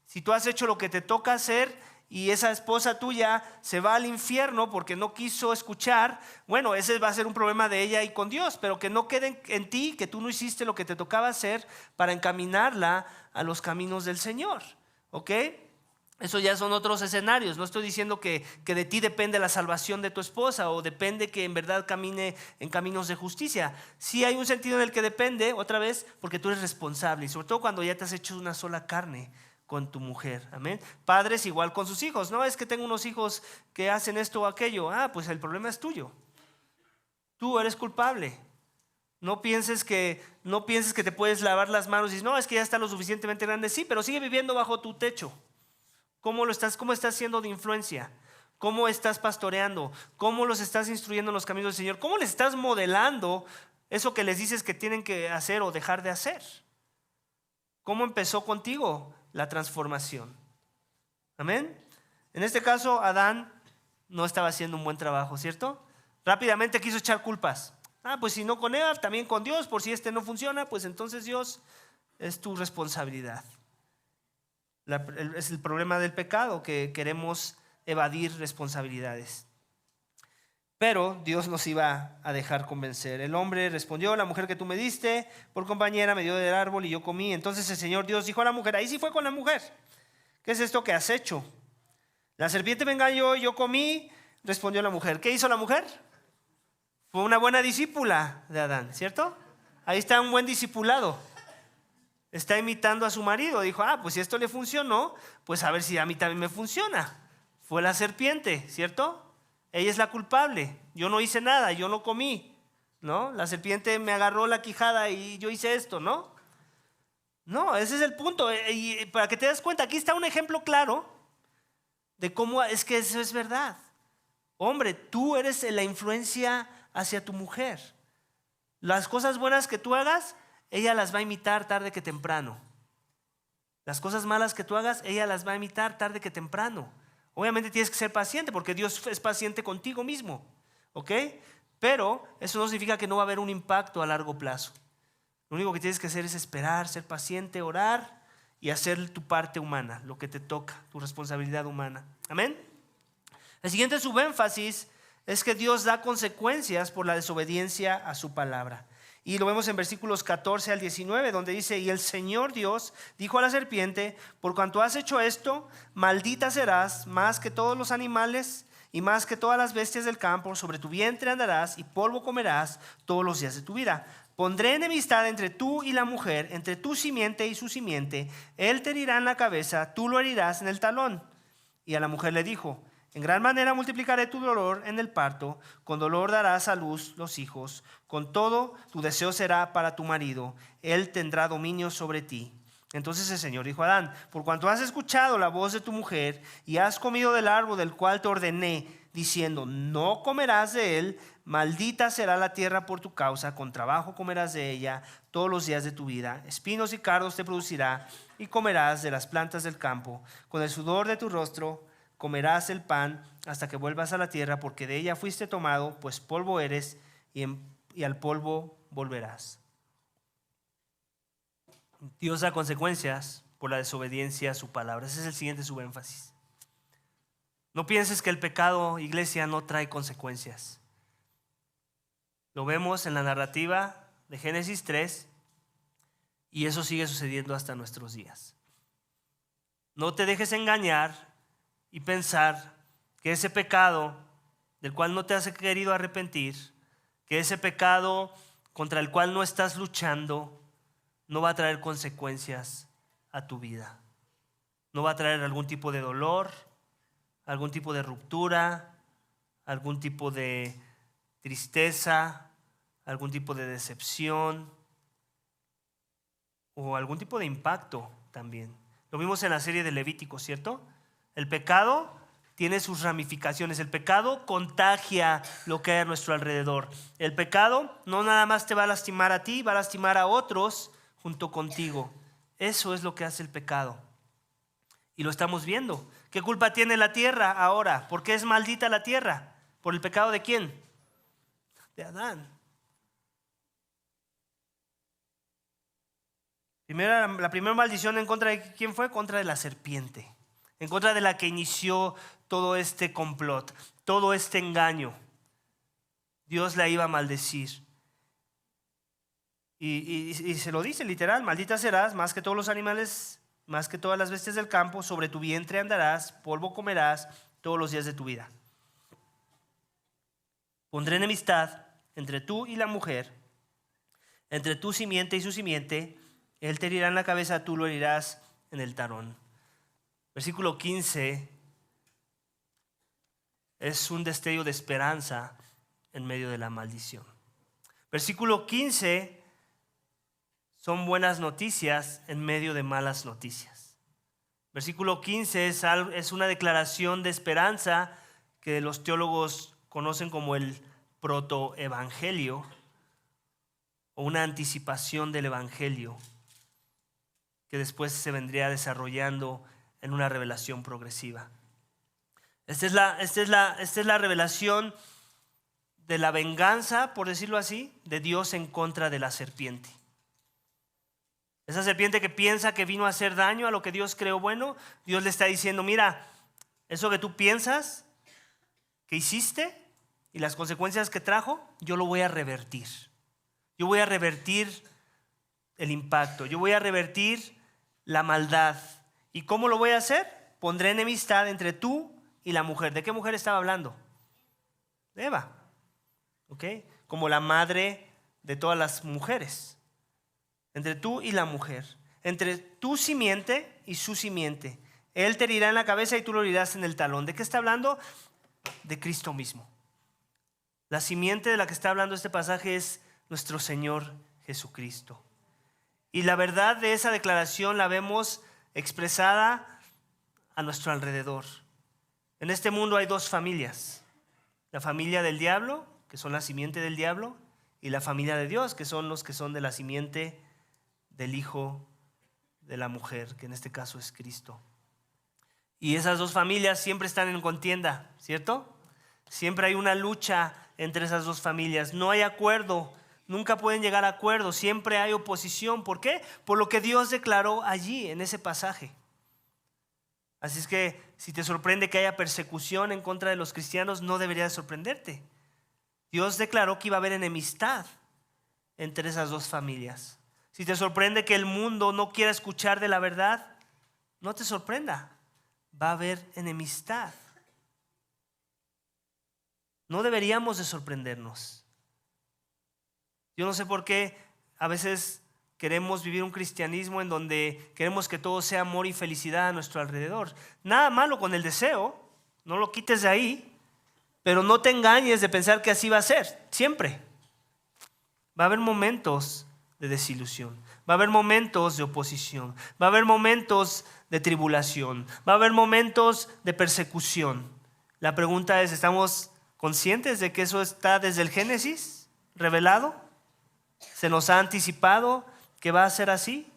si tú has hecho lo que te toca hacer y esa esposa tuya se va al infierno porque no quiso escuchar, bueno, ese va a ser un problema de ella y con Dios, pero que no quede en ti que tú no hiciste lo que te tocaba hacer para encaminarla a los caminos del Señor. ¿Ok? Eso ya son otros escenarios. No estoy diciendo que de ti depende la salvación de tu esposa o depende que en verdad camine en caminos de justicia. Sí hay un sentido en el que depende, otra vez, porque tú eres responsable y sobre todo cuando ya te has hecho una sola carne con tu mujer. Amén. Padres igual con sus hijos. No es que tengo unos hijos que hacen esto o aquello. Pues el problema es tuyo. Tú eres culpable. No pienses que te puedes lavar las manos y dices, no, es que ya está lo suficientemente grande. Sí, pero sigue viviendo bajo tu techo. ¿Cómo estás siendo de influencia? ¿Cómo estás pastoreando? ¿Cómo los estás instruyendo en los caminos del Señor? ¿Cómo les estás modelando eso que les dices que tienen que hacer o dejar de hacer? ¿Cómo empezó contigo la transformación? Amén. En este caso, Adán no estaba haciendo un buen trabajo, ¿cierto? Rápidamente quiso echar culpas. Pues si no con Eva, también con Dios. Por si no funciona, pues entonces Dios, es tu responsabilidad. Es el problema del pecado, que queremos evadir responsabilidades. Pero Dios nos iba a dejar convencer. El hombre respondió: la mujer que tú me diste por compañera me dio del árbol y yo comí. Entonces el Señor Dios dijo a la mujer, ahí sí fue con la mujer: ¿qué es esto que has hecho? La serpiente me engañó y yo comí. Respondió la mujer. ¿Qué hizo la mujer? Fue una buena discípula de Adán, ¿cierto? Ahí está un buen discipulado. Está imitando a su marido. Dijo: pues si esto le funcionó, pues a ver si a mí también me funciona. Fue la serpiente, ¿cierto? Ella es la culpable. Yo no hice nada, yo no comí, ¿no? La serpiente me agarró la quijada y yo hice esto, ¿no? No, ese es el punto. Y para que te des cuenta, aquí está un ejemplo claro de cómo es que eso es verdad. Hombre, tú eres la influencia hacia tu mujer. Las cosas buenas que tú hagas, ella las va a imitar tarde que temprano. Las cosas malas que tú hagas, ella las va a imitar tarde que temprano. Obviamente tienes que ser paciente porque Dios es paciente contigo mismo, ¿ok? Pero eso no significa que no va a haber un impacto a largo plazo. Lo único que tienes que hacer es esperar, ser paciente, orar y hacer tu parte humana, lo que te toca, tu responsabilidad humana. Amén. El siguiente subénfasis es que Dios da consecuencias por la desobediencia a su palabra. Y lo vemos en versículos 14 al 19, donde dice: y el Señor Dios dijo a la serpiente: por cuanto has hecho esto, maldita serás más que todos los animales y más que todas las bestias del campo. Sobre tu vientre andarás y polvo comerás todos los días de tu vida. Pondré enemistad entre tú y la mujer, entre tu simiente y su simiente. Él te herirá en la cabeza, tú lo herirás en el talón. Y a la mujer le dijo: en gran manera multiplicaré tu dolor en el parto, con dolor darás a luz los hijos, con todo tu deseo será para tu marido, él tendrá dominio sobre ti. Entonces el Señor dijo a Adán: por cuanto has escuchado la voz de tu mujer y has comido del árbol del cual te ordené, diciendo: no comerás de él, maldita será la tierra por tu causa, con trabajo comerás de ella todos los días de tu vida, espinos y cardos te producirá, y comerás de las plantas del campo, con el sudor de tu rostro comerás el pan hasta que vuelvas a la tierra, porque de ella fuiste tomado, pues polvo eres y al polvo volverás. Dios da consecuencias por la desobediencia a su palabra. Ese es el siguiente subénfasis. No pienses que el pecado, iglesia, no trae consecuencias. Lo vemos en la narrativa de Génesis 3 y eso sigue sucediendo hasta nuestros días. No te dejes engañar y pensar que ese pecado del cual no te has querido arrepentir, que ese pecado contra el cual no estás luchando, no va a traer consecuencias a tu vida. No va a traer algún tipo de dolor, algún tipo de ruptura, algún tipo de tristeza, algún tipo de decepción o algún tipo de impacto también. Lo vimos en la serie de Levítico, ¿cierto? El pecado tiene sus ramificaciones. El pecado contagia lo que hay a nuestro alrededor. El pecado no nada más te va a lastimar a ti, va a lastimar a otros junto contigo. Eso es lo que hace el pecado. Y lo estamos viendo. ¿Qué culpa tiene la tierra ahora? ¿Por qué es maldita la tierra? ¿Por el pecado de quién? De Adán. La primera maldición en contra de quién fue, contra de la serpiente, en contra de la que inició todo este complot, todo este engaño. Dios la iba a maldecir. Y se lo dice literal: maldita serás más que todos los animales, más que todas las bestias del campo, sobre tu vientre andarás, polvo comerás todos los días de tu vida. Pondré enemistad entre tú y la mujer, entre tu simiente y su simiente. Él te herirá en la cabeza, tú lo herirás en el talón. Versículo 15 es un destello de esperanza en medio de la maldición. Versículo 15 son buenas noticias en medio de malas noticias. Versículo 15 es una declaración de esperanza que los teólogos conocen como el protoevangelio o una anticipación del evangelio que después se vendría desarrollando en una revelación progresiva. Esta es la revelación de la venganza, por decirlo así, de Dios en contra de la serpiente. Esa serpiente que piensa que vino a hacer daño a lo que Dios creó bueno, Dios le está diciendo: mira, eso que tú piensas que hiciste, y las consecuencias que trajo, yo lo voy a revertir. Yo voy a revertir el impacto. Yo voy a revertir la maldad. ¿Y cómo lo voy a hacer? Pondré enemistad entre tú y la mujer. ¿De qué mujer estaba hablando? De Eva. ¿Ok? Como la madre de todas las mujeres. Entre tú y la mujer. Entre tu simiente y su simiente. Él te herirá en la cabeza y tú lo herirás en el talón. ¿De qué está hablando? De Cristo mismo. La simiente de la que está hablando este pasaje es nuestro Señor Jesucristo. Y la verdad de esa declaración la vemos expresada a nuestro alrededor. En este mundo hay dos familias. La familia del diablo, que son la simiente del diablo, y la familia de Dios, que son los que son de la simiente del Hijo de la mujer, que en este caso es Cristo. Y esas dos familias siempre están en contienda, ¿cierto? Siempre hay una lucha entre esas dos familias. No hay acuerdo, nunca pueden llegar a acuerdo, siempre hay oposición. ¿Por qué? Por lo que Dios declaró allí, en ese pasaje. Así es que si te sorprende que haya persecución en contra de los cristianos, no debería sorprenderte. Dios declaró que iba a haber enemistad entre esas dos familias. Si te sorprende que el mundo no quiera escuchar de la verdad, no te sorprenda. Va a haber enemistad. No deberíamos de sorprendernos. Yo no sé por qué a veces queremos vivir un cristianismo en donde queremos que todo sea amor y felicidad a nuestro alrededor. Nada malo con el deseo, no lo quites de ahí, pero no te engañes de pensar que así va a ser, siempre. Va a haber momentos de desilusión, va a haber momentos de oposición, va a haber momentos de tribulación, va a haber momentos de persecución. La pregunta es, ¿estamos conscientes de que eso está desde el Génesis revelado? ¿Se nos ha anticipado que va a ser así?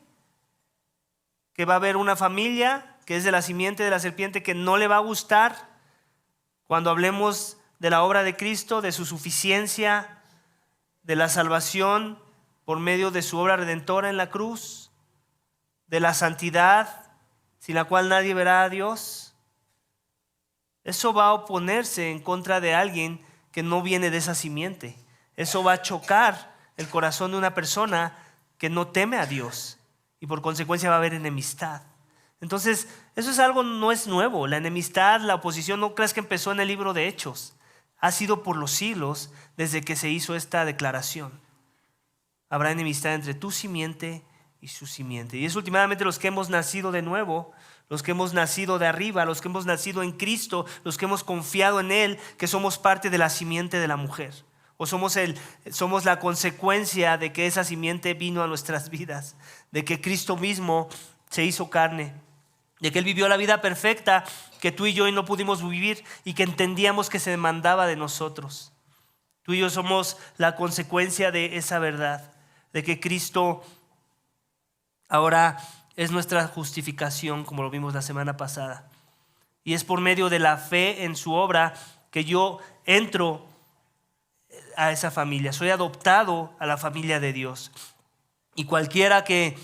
¿Que va a haber una familia que es de la simiente de la serpiente que no le va a gustar cuando hablemos de la obra de Cristo, de su suficiencia, de la salvación por medio de su obra redentora en la cruz, de la santidad sin la cual nadie verá a Dios? Eso va a oponerse en contra de alguien que no viene de esa simiente. Eso va a chocar el corazón de una persona que no teme a Dios y por consecuencia va a haber enemistad. Entonces, eso es algo, no es nuevo. La enemistad, la oposición, no creas que empezó en el libro de Hechos. Ha sido por los siglos desde que se hizo esta declaración. Habrá enemistad entre tu simiente y su simiente. Y es últimamente los que hemos nacido de nuevo, los que hemos nacido de arriba, los que hemos nacido en Cristo, los que hemos confiado en Él, que somos parte de la simiente de la mujer. O somos la consecuencia de que esa simiente vino a nuestras vidas, de que Cristo mismo se hizo carne, de que Él vivió la vida perfecta que tú y yo no pudimos vivir y que entendíamos que se demandaba de nosotros. Tú y yo somos la consecuencia de esa verdad, de que Cristo ahora es nuestra justificación, como lo vimos la semana pasada. Y es por medio de la fe en su obra que yo entro a esa familia, soy adoptado a la familia de Dios. Y cualquiera que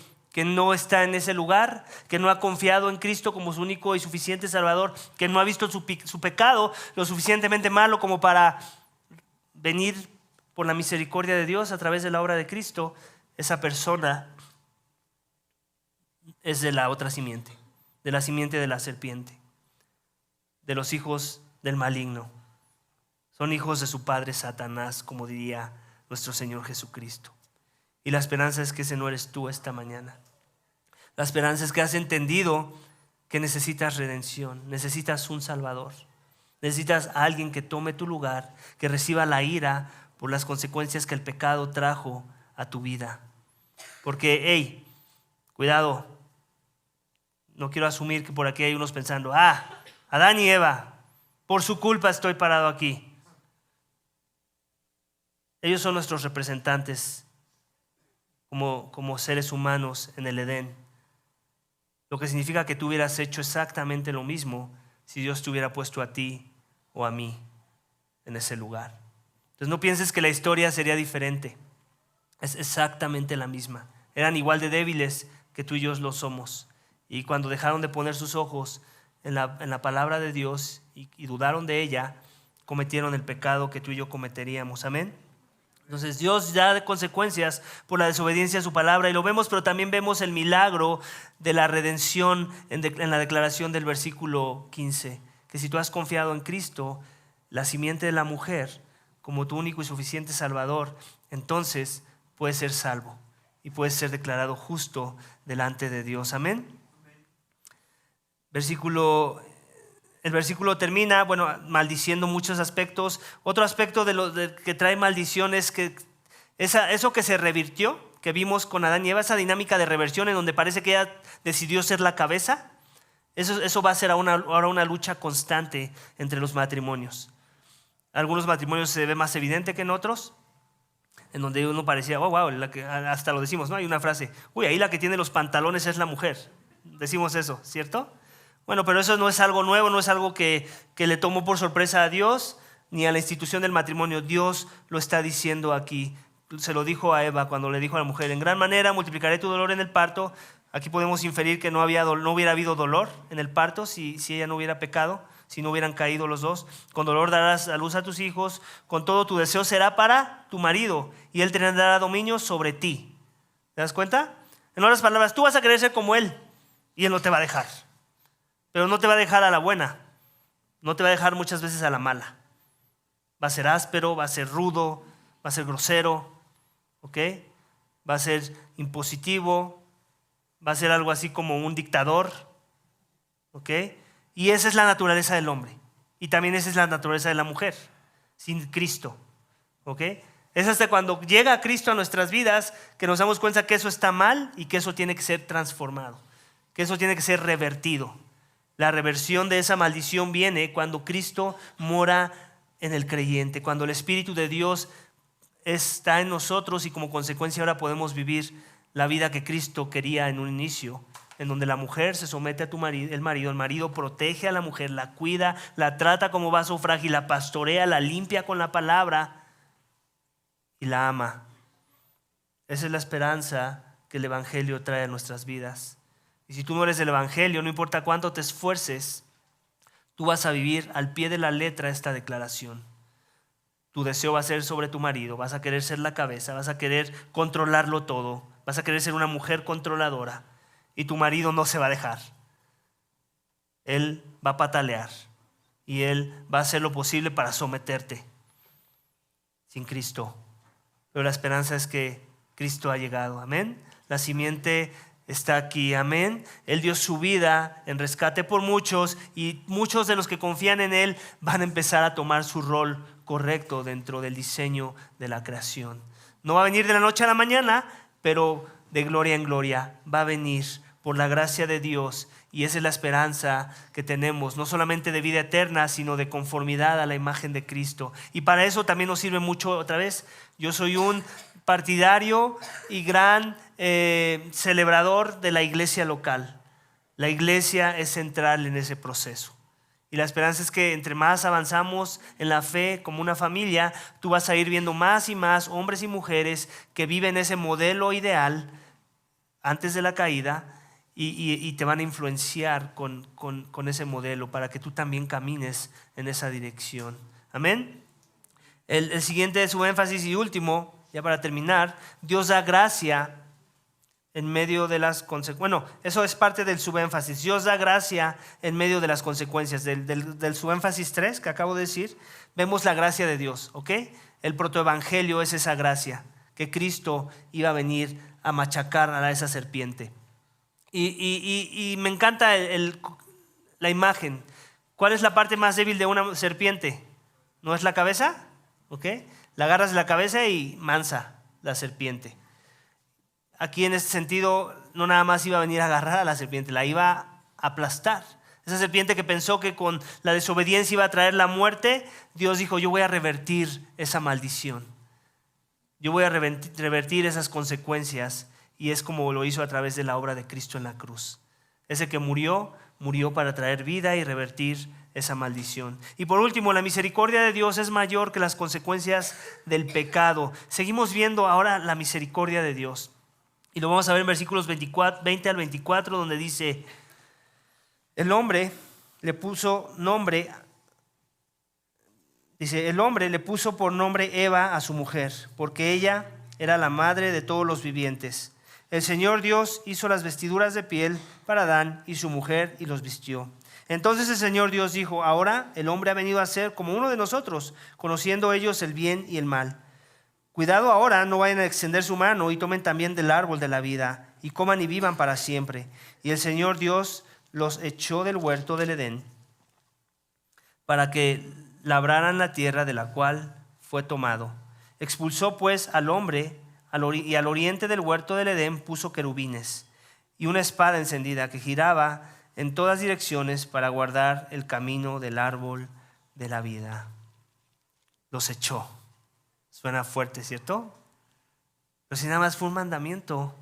no está en ese lugar, que no ha confiado en Cristo como su único y suficiente Salvador, que no ha visto su pecado lo suficientemente malo como para venir por la misericordia de Dios a través de la obra de Cristo, esa persona es de la otra simiente, de la simiente de la serpiente, de los hijos del maligno. Son hijos de su padre Satanás, como diría nuestro Señor Jesucristo. Y la esperanza es que ese no eres tú esta mañana. La esperanza es que has entendido que necesitas redención, necesitas un Salvador. Necesitas a alguien que tome tu lugar, que reciba la ira por las consecuencias que el pecado trajo a tu vida. Porque, cuidado, no quiero asumir que por aquí hay unos pensando, Adán y Eva, por su culpa estoy parado aquí. Ellos son nuestros representantes como seres humanos en el Edén. Lo que significa que tú hubieras hecho exactamente lo mismo si Dios te hubiera puesto a ti o a mí en ese lugar. Entonces no pienses que la historia sería diferente. Es exactamente la misma. Eran igual de débiles que tú y yo lo somos. Y cuando dejaron de poner sus ojos en la palabra de Dios y dudaron de ella, cometieron el pecado que tú y yo cometeríamos. Amén. Entonces Dios da de consecuencias por la desobediencia a su palabra y lo vemos, pero también vemos el milagro de la redención en la declaración del versículo 15, que si tú has confiado en Cristo, la simiente de la mujer, como tu único y suficiente Salvador, entonces puedes ser salvo y puedes ser declarado justo delante de Dios. Amén. El versículo termina, maldiciendo muchos aspectos. Otro aspecto de que trae maldición es que eso que se revirtió, que vimos con Adán y Eva, esa dinámica de reversión en donde parece que ella decidió ser la cabeza, eso va a ser ahora una lucha constante entre los matrimonios. Algunos matrimonios se ve más evidente que en otros, en donde uno parecía, hasta lo decimos, ¿no? Hay una frase, ahí la que tiene los pantalones es la mujer. Decimos eso, ¿cierto? Bueno, pero eso no es algo nuevo, no es algo que le tomó por sorpresa a Dios ni a la institución del matrimonio. Dios lo está diciendo aquí. Se lo dijo a Eva cuando le dijo a la mujer: en gran manera multiplicaré tu dolor en el parto. Aquí podemos inferir que no hubiera habido dolor en el parto si ella no hubiera pecado, si no hubieran caído los dos. Con dolor darás a luz a tus hijos, con todo tu deseo será para tu marido y él tendrá dominio sobre ti. ¿Te das cuenta? En otras palabras, tú vas a querer ser como él y él no te va a dejar. Pero no te va a dejar a la buena, no te va a dejar muchas veces a la mala. Va a ser áspero, va a ser rudo, va a ser grosero, ¿ok? Va a ser impositivo, va a ser algo así como un dictador, ¿ok? Y esa es la naturaleza del hombre. Y también esa es la naturaleza de la mujer, sin Cristo, ¿ok? Es hasta cuando llega Cristo a nuestras vidas que nos damos cuenta que eso está mal y que eso tiene que ser transformado, que eso tiene que ser revertido. La reversión de esa maldición viene cuando Cristo mora en el creyente, cuando el Espíritu de Dios está en nosotros y como consecuencia ahora podemos vivir la vida que Cristo quería en un inicio, en donde la mujer se somete a el marido protege a la mujer, la cuida, la trata como vaso frágil, la pastorea, la limpia con la palabra y la ama. Esa es la esperanza que el Evangelio trae a nuestras vidas. Y si tú no eres del Evangelio, no importa cuánto te esfuerces, tú vas a vivir al pie de la letra esta declaración. Tu deseo va a ser sobre tu marido, vas a querer ser la cabeza, vas a querer controlarlo todo, vas a querer ser una mujer controladora y tu marido no se va a dejar. Él va a patalear y él va a hacer lo posible para someterte sin Cristo. Pero la esperanza es que Cristo ha llegado, amén. La simiente está aquí, amén. Él dio su vida en rescate por muchos y muchos de los que confían en Él van a empezar a tomar su rol correcto dentro del diseño de la creación. No va a venir de la noche a la mañana, pero de gloria en gloria va a venir por la gracia de Dios y esa es la esperanza que tenemos, no solamente de vida eterna, sino de conformidad a la imagen de Cristo. Y para eso también nos sirve mucho, otra vez, yo soy un partidario y gran celebrador de la iglesia local. La iglesia es central en ese proceso. Y la esperanza es que entre más avanzamos en la fe como una familia, tú vas a ir viendo más y más hombres y mujeres que viven ese modelo ideal antes de la caída y te van a influenciar con ese modelo para que tú también camines en esa dirección. Amén. El siguiente de su énfasis y último, ya para terminar, Dios da gracia en medio de las consecuencias. Bueno, eso es parte del subénfasis. Dios da gracia en medio de las consecuencias. Del subénfasis 3 que acabo de decir, vemos la gracia de Dios, ¿ok? El protoevangelio es esa gracia, que Cristo iba a venir a machacar a esa serpiente. Y me encanta la imagen. ¿Cuál es la parte más débil de una serpiente? ¿No es la cabeza? ¿Ok? La agarras de la cabeza y mansa la serpiente. Aquí en este sentido no nada más iba a venir a agarrar a la serpiente, la iba a aplastar. Esa serpiente que pensó que con la desobediencia iba a traer la muerte, Dios dijo: yo voy a revertir esa maldición. Yo voy a revertir esas consecuencias. Y es como lo hizo a través de la obra de Cristo en la cruz. Ese que murió para traer vida y revertir esa maldición. Y por último, la misericordia de Dios es mayor que las consecuencias del pecado. Seguimos viendo ahora la misericordia de Dios. Y lo vamos a ver en versículos 20 al 24, donde dice: el hombre le puso nombre Dice, el hombre le puso por nombre Eva a su mujer, porque ella era la madre de todos los vivientes. El Señor Dios hizo las vestiduras de piel para Adán y su mujer y los vistió. Entonces el Señor Dios dijo, ahora el hombre ha venido a ser como uno de nosotros, conociendo ellos el bien y el mal. Cuidado ahora, no vayan a extender su mano y tomen también del árbol de la vida y coman y vivan para siempre. Y el Señor Dios los echó del huerto del Edén para que labraran la tierra de la cual fue tomado. Expulsó pues al hombre y al oriente del huerto del Edén puso querubines y una espada encendida que giraba en todas direcciones para guardar el camino del árbol de la vida. Los echó. Suena fuerte, ¿cierto? Pero si nada más fue un mandamiento,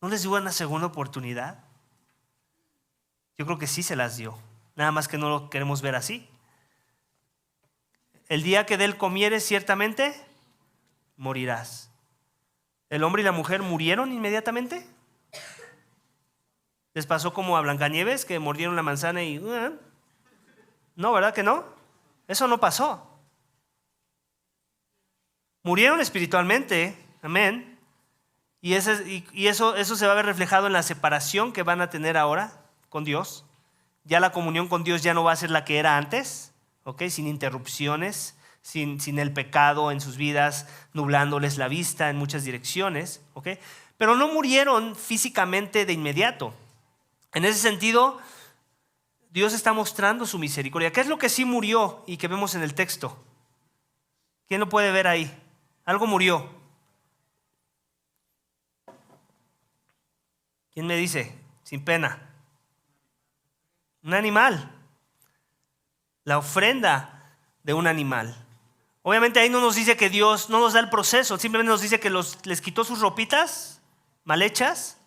¿no les dio una segunda oportunidad? Yo creo que sí se las dio, nada más que no lo queremos ver así. El día que de él comieres, ciertamente morirás. ¿El hombre y la mujer murieron inmediatamente? ¿Les pasó como a Blancanieves, que mordieron la manzana y... No, ¿verdad que no? Eso no pasó. Murieron espiritualmente, amén. Y eso se va a ver reflejado en la separación que van a tener ahora con Dios. Ya la comunión con Dios ya no va a ser la que era antes, ¿ok? Sin interrupciones, sin el pecado en sus vidas, nublándoles la vista en muchas direcciones, ¿ok? Pero no murieron físicamente de inmediato. En ese sentido, Dios está mostrando su misericordia. ¿Qué es lo que sí murió y que vemos en el texto? ¿Quién lo puede ver ahí? Algo murió. ¿Quién me dice? Sin pena. Un animal. La ofrenda de un animal. Obviamente ahí no nos dice que Dios no nos da el proceso, simplemente nos dice que les quitó sus ropitas mal hechas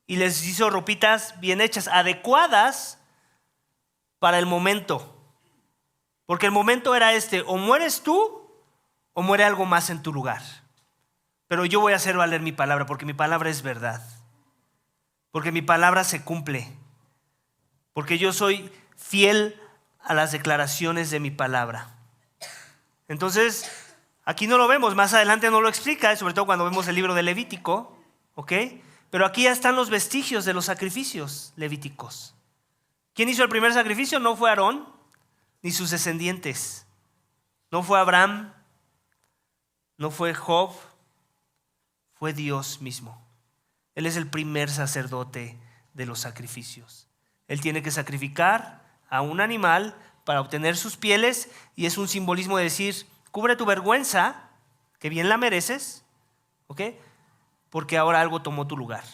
y les hizo ropitas bien hechas, adecuadas para el momento. Porque el momento era o mueres tú o muere algo más en tu lugar. Pero yo voy a hacer valer mi palabra, porque mi palabra es verdad. Porque mi palabra se cumple. Porque yo soy fiel a las declaraciones de mi palabra. Entonces, aquí no lo vemos, más adelante no lo explica, sobre todo cuando vemos el libro de Levítico, ¿ok? Pero aquí ya están los vestigios de los sacrificios levíticos. ¿Quién hizo el primer sacrificio? No fue Aarón, ni sus descendientes. No fue Abraham, no fue Job, fue Dios mismo. Él es el primer sacerdote de los sacrificios. Él tiene que sacrificar a un animal para obtener sus pieles y es un simbolismo de decir, cubre tu vergüenza, que bien la mereces, ¿ok? Porque ahora algo tomó tu lugar.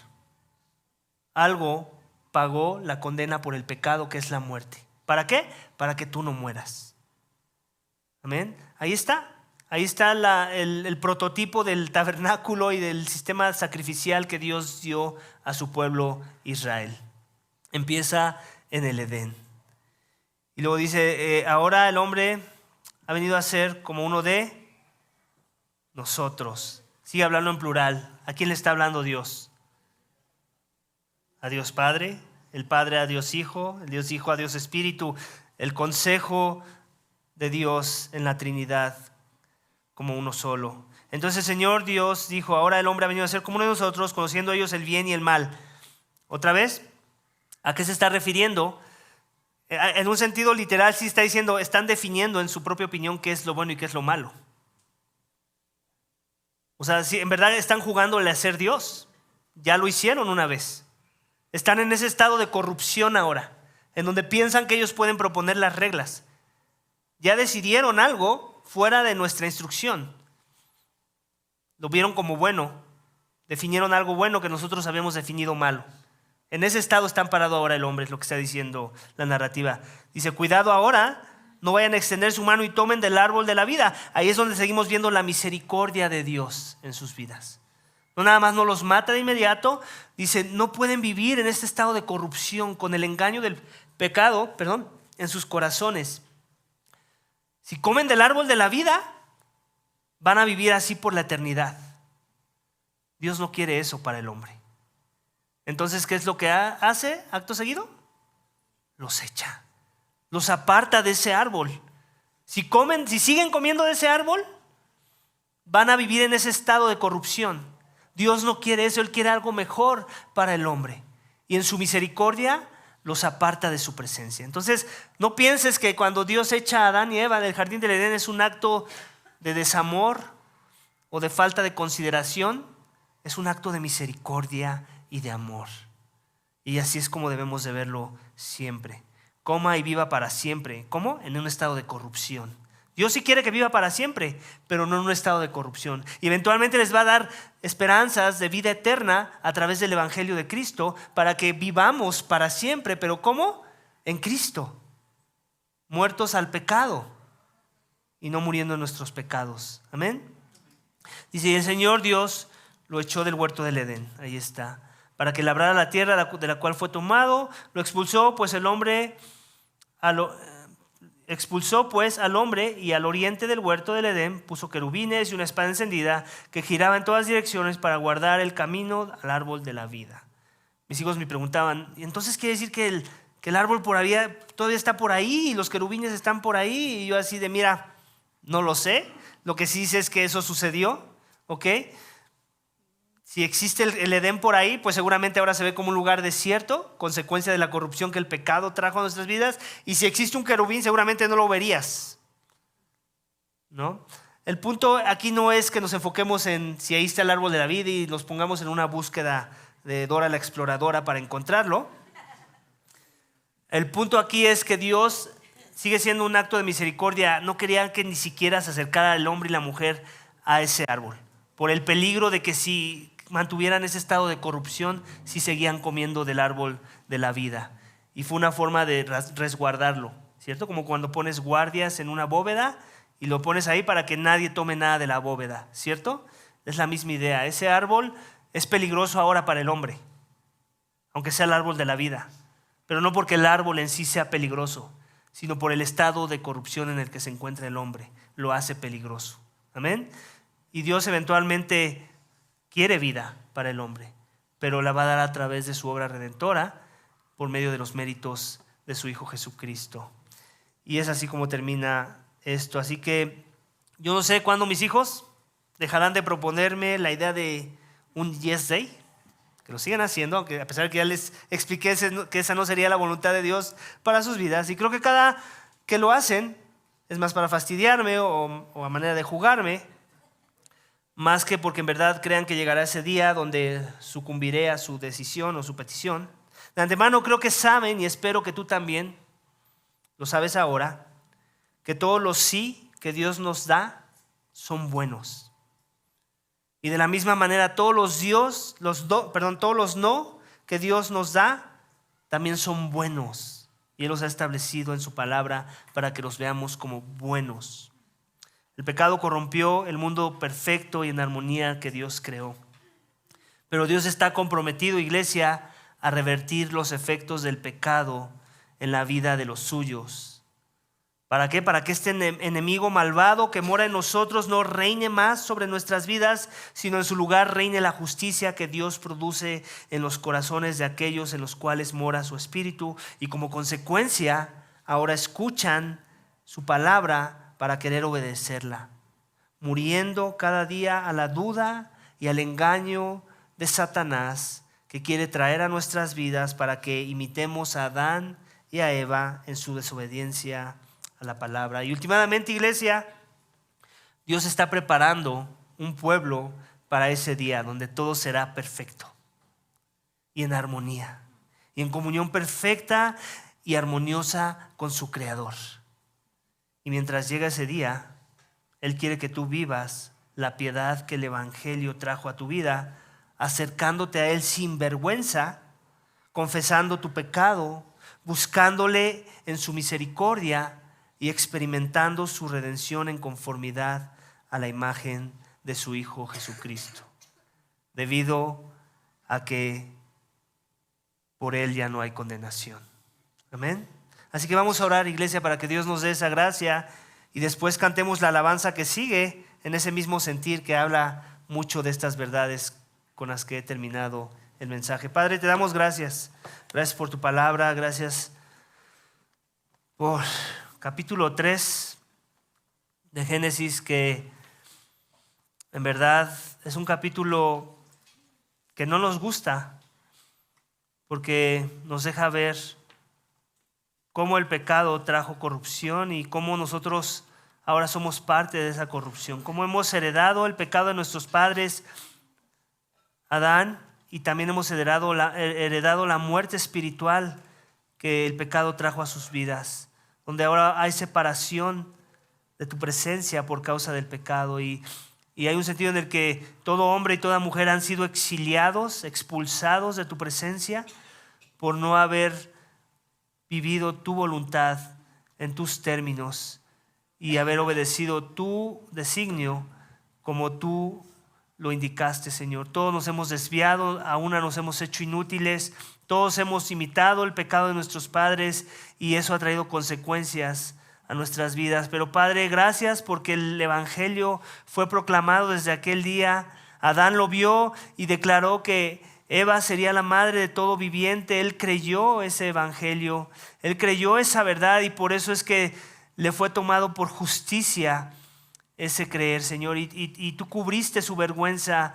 Algo pagó la condena por el pecado, que es la muerte. ¿Para qué? Para que tú no mueras. Amén. Ahí está. Ahí está el prototipo del tabernáculo y del sistema sacrificial que Dios dio a su pueblo Israel. Empieza en el Edén. Y luego dice, ahora el hombre ha venido a ser como uno de nosotros. Sigue hablando en plural. ¿A quién le está hablando Dios? A Dios Padre, el Padre a Dios Hijo, el Dios Hijo a Dios Espíritu, el consejo de Dios en la Trinidad como uno solo. Entonces el Señor Dios dijo, ahora el hombre ha venido a ser como uno de nosotros, conociendo ellos el bien y el mal. Otra vez, ¿a qué se está refiriendo? En un sentido literal sí está diciendo, están definiendo en su propia opinión qué es lo bueno y qué es lo malo. O sea, si en verdad están jugándole a ser Dios, ya lo hicieron una vez. Están en ese estado de corrupción ahora, en donde piensan que ellos pueden proponer las reglas. Ya decidieron algo fuera de nuestra instrucción. Lo vieron como bueno, definieron algo bueno que nosotros habíamos definido malo. En ese estado están parado ahora el hombre, es lo que está diciendo la narrativa. Dice, cuidado ahora, no vayan a extender su mano y tomen del árbol de la vida. Ahí es donde seguimos viendo la misericordia de Dios en sus vidas. No nada más no los mata de inmediato, dice, no pueden vivir en este estado de corrupción con el engaño del pecado, en sus corazones. Si comen del árbol de la vida, van a vivir así por la eternidad. Dios no quiere eso para el hombre. Entonces, ¿qué es lo que hace acto seguido? Los echa. Los aparta de ese árbol. Si siguen comiendo de ese árbol, van a vivir en ese estado de corrupción. Dios no quiere eso, Él quiere algo mejor para el hombre. Y en su misericordia los aparta de su presencia. Entonces, no pienses que cuando Dios echa a Adán y Eva del jardín del Edén es un acto de desamor o de falta de consideración. Es un acto de misericordia y de amor. Y así es como debemos de verlo siempre. Coma y viva para siempre. ¿Cómo? En un estado de corrupción. Dios sí quiere que viva para siempre, pero no en un estado de corrupción. Y eventualmente les va a dar esperanzas de vida eterna a través del Evangelio de Cristo para que vivamos para siempre. ¿Pero cómo? En Cristo. Muertos al pecado y no muriendo en nuestros pecados. Amén. Dice, y el Señor Dios lo echó del huerto del Edén. Ahí está. Para que labrara la tierra de la cual fue tomado. Lo expulsó pues al hombre y al oriente del huerto del Edén puso querubines y una espada encendida que giraba en todas direcciones para guardar el camino al árbol de la vida. Mis hijos me preguntaban, ¿y entonces quiere decir que el árbol todavía está por ahí y los querubines están por ahí? Y yo así de, mira, no lo sé. Lo que sí sé es que eso sucedió, ¿ok? Si existe el Edén por ahí, pues seguramente ahora se ve como un lugar desierto, consecuencia de la corrupción que el pecado trajo a nuestras vidas. Y si existe un querubín, seguramente no lo verías, ¿no? El punto aquí no es que nos enfoquemos en si ahí está el árbol de la vida y nos pongamos en una búsqueda de Dora la exploradora para encontrarlo. El punto aquí es que Dios sigue siendo un acto de misericordia. No quería que ni siquiera se acercara el hombre y la mujer a ese árbol, por el peligro de que si mantuvieran ese estado de corrupción, si seguían comiendo del árbol de la vida. Y fue una forma de resguardarlo, ¿cierto? Como cuando pones guardias en una bóveda y lo pones ahí para que nadie tome nada de la bóveda, ¿cierto? Es la misma idea. Ese árbol es peligroso ahora para el hombre, aunque sea el árbol de la vida, pero no porque el árbol en sí sea peligroso, sino por el estado de corrupción en el que se encuentra el hombre, lo hace peligroso. Amén. Y Dios eventualmente quiere vida para el hombre, pero la va a dar a través de su obra redentora por medio de los méritos de su Hijo Jesucristo. Y es así como termina esto. Así que yo no sé cuándo mis hijos dejarán de proponerme la idea de un Yes Day, que lo sigan haciendo, aunque a pesar de que ya les expliqué que esa no sería la voluntad de Dios para sus vidas. Y creo que cada que lo hacen es más para fastidiarme o a manera de jugarme, más que porque en verdad crean que llegará ese día donde sucumbiré a su decisión o su petición. De antemano creo que saben, y espero que tú también lo sabes ahora, que todos los sí que Dios nos da son buenos. Y de la misma manera todos los no que Dios nos da también son buenos. Y Él los ha establecido en su palabra para que los veamos como buenos. El pecado corrompió el mundo perfecto y en armonía que Dios creó. Pero Dios está comprometido, iglesia, a revertir los efectos del pecado en la vida de los suyos. ¿Para qué? Para que este enemigo malvado que mora en nosotros no reine más sobre nuestras vidas, sino en su lugar reine la justicia que Dios produce en los corazones de aquellos en los cuales mora su Espíritu. Y como consecuencia, ahora escuchan su palabra para querer obedecerla, muriendo cada día a la duda y al engaño de Satanás, que quiere traer a nuestras vidas para que imitemos a Adán y a Eva en su desobediencia a la palabra. Y últimamente, iglesia, Dios está preparando un pueblo para ese día donde todo será perfecto y en armonía y en comunión perfecta y armoniosa con su Creador. Y mientras llega ese día, Él quiere que tú vivas la piedad que el Evangelio trajo a tu vida, acercándote a Él sin vergüenza, confesando tu pecado, buscándole en su misericordia y experimentando su redención en conformidad a la imagen de su Hijo Jesucristo, debido a que por Él ya no hay condenación. Amén. Así que vamos a orar, iglesia, para que Dios nos dé esa gracia y después cantemos la alabanza que sigue en ese mismo sentir que habla mucho de estas verdades con las que he terminado el mensaje. Padre, te damos gracias. Gracias por tu palabra, gracias por capítulo 3 de Génesis, que en verdad es un capítulo que no nos gusta, porque nos deja ver cómo el pecado trajo corrupción y cómo nosotros ahora somos parte de esa corrupción, cómo hemos heredado el pecado de nuestros padres Adán, y también hemos heredado la muerte espiritual que el pecado trajo a sus vidas, donde ahora hay separación de tu presencia por causa del pecado, y hay un sentido en el que todo hombre y toda mujer han sido exiliados, expulsados de tu presencia por no haber vivido tu voluntad en tus términos y haber obedecido tu designio como tú lo indicaste, Señor. Todos nos hemos desviado, a una nos hemos hecho inútiles, todos hemos imitado el pecado de nuestros padres y eso ha traído consecuencias a nuestras vidas. Pero Padre, gracias porque el Evangelio fue proclamado desde aquel día. Adán lo vio y declaró que Eva sería la madre de todo viviente. Él creyó ese Evangelio, él creyó esa verdad, y por eso es que le fue tomado por justicia ese creer, Señor, y tú cubriste su vergüenza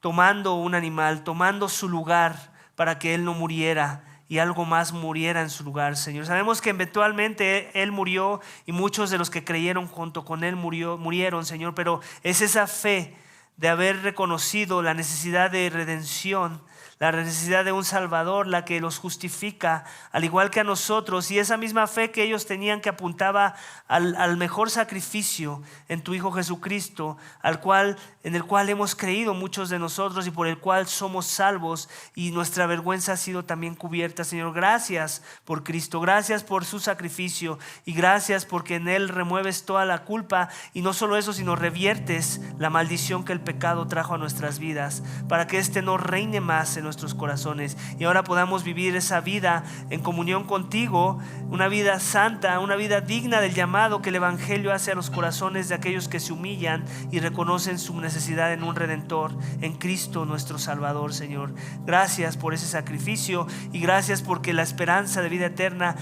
tomando un animal, tomando su lugar para que él no muriera y algo más muriera en su lugar, Señor. Sabemos que eventualmente él murió y muchos de los que creyeron junto con él murieron, Señor, pero es esa fe de haber reconocido la necesidad de redención, la necesidad de un Salvador, la que los justifica, al igual que a nosotros, y esa misma fe que ellos tenían, que apuntaba al mejor sacrificio en tu Hijo Jesucristo, en el cual hemos creído muchos de nosotros y por el cual somos salvos, y nuestra vergüenza ha sido también cubierta. Señor, gracias por Cristo, gracias por su sacrificio, y gracias porque en Él remueves toda la culpa, y no solo eso, sino reviertes la maldición que el pecado trajo a nuestras vidas, para que éste no reine más en nuestros corazones y ahora podamos vivir esa vida en comunión contigo, una vida santa, una vida digna del llamado que el Evangelio hace a los corazones de aquellos que se humillan y reconocen su necesidad en un Redentor, en Cristo nuestro Salvador. Señor, gracias por ese sacrificio y gracias porque la esperanza de vida eterna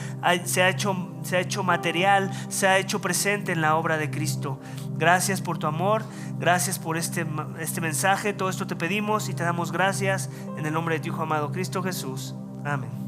se ha hecho material, se ha hecho presente en la obra de Cristo. Gracias por tu amor, gracias por este mensaje. Todo esto te pedimos y te damos gracias en el nombre de tu Hijo amado Cristo Jesús. Amén.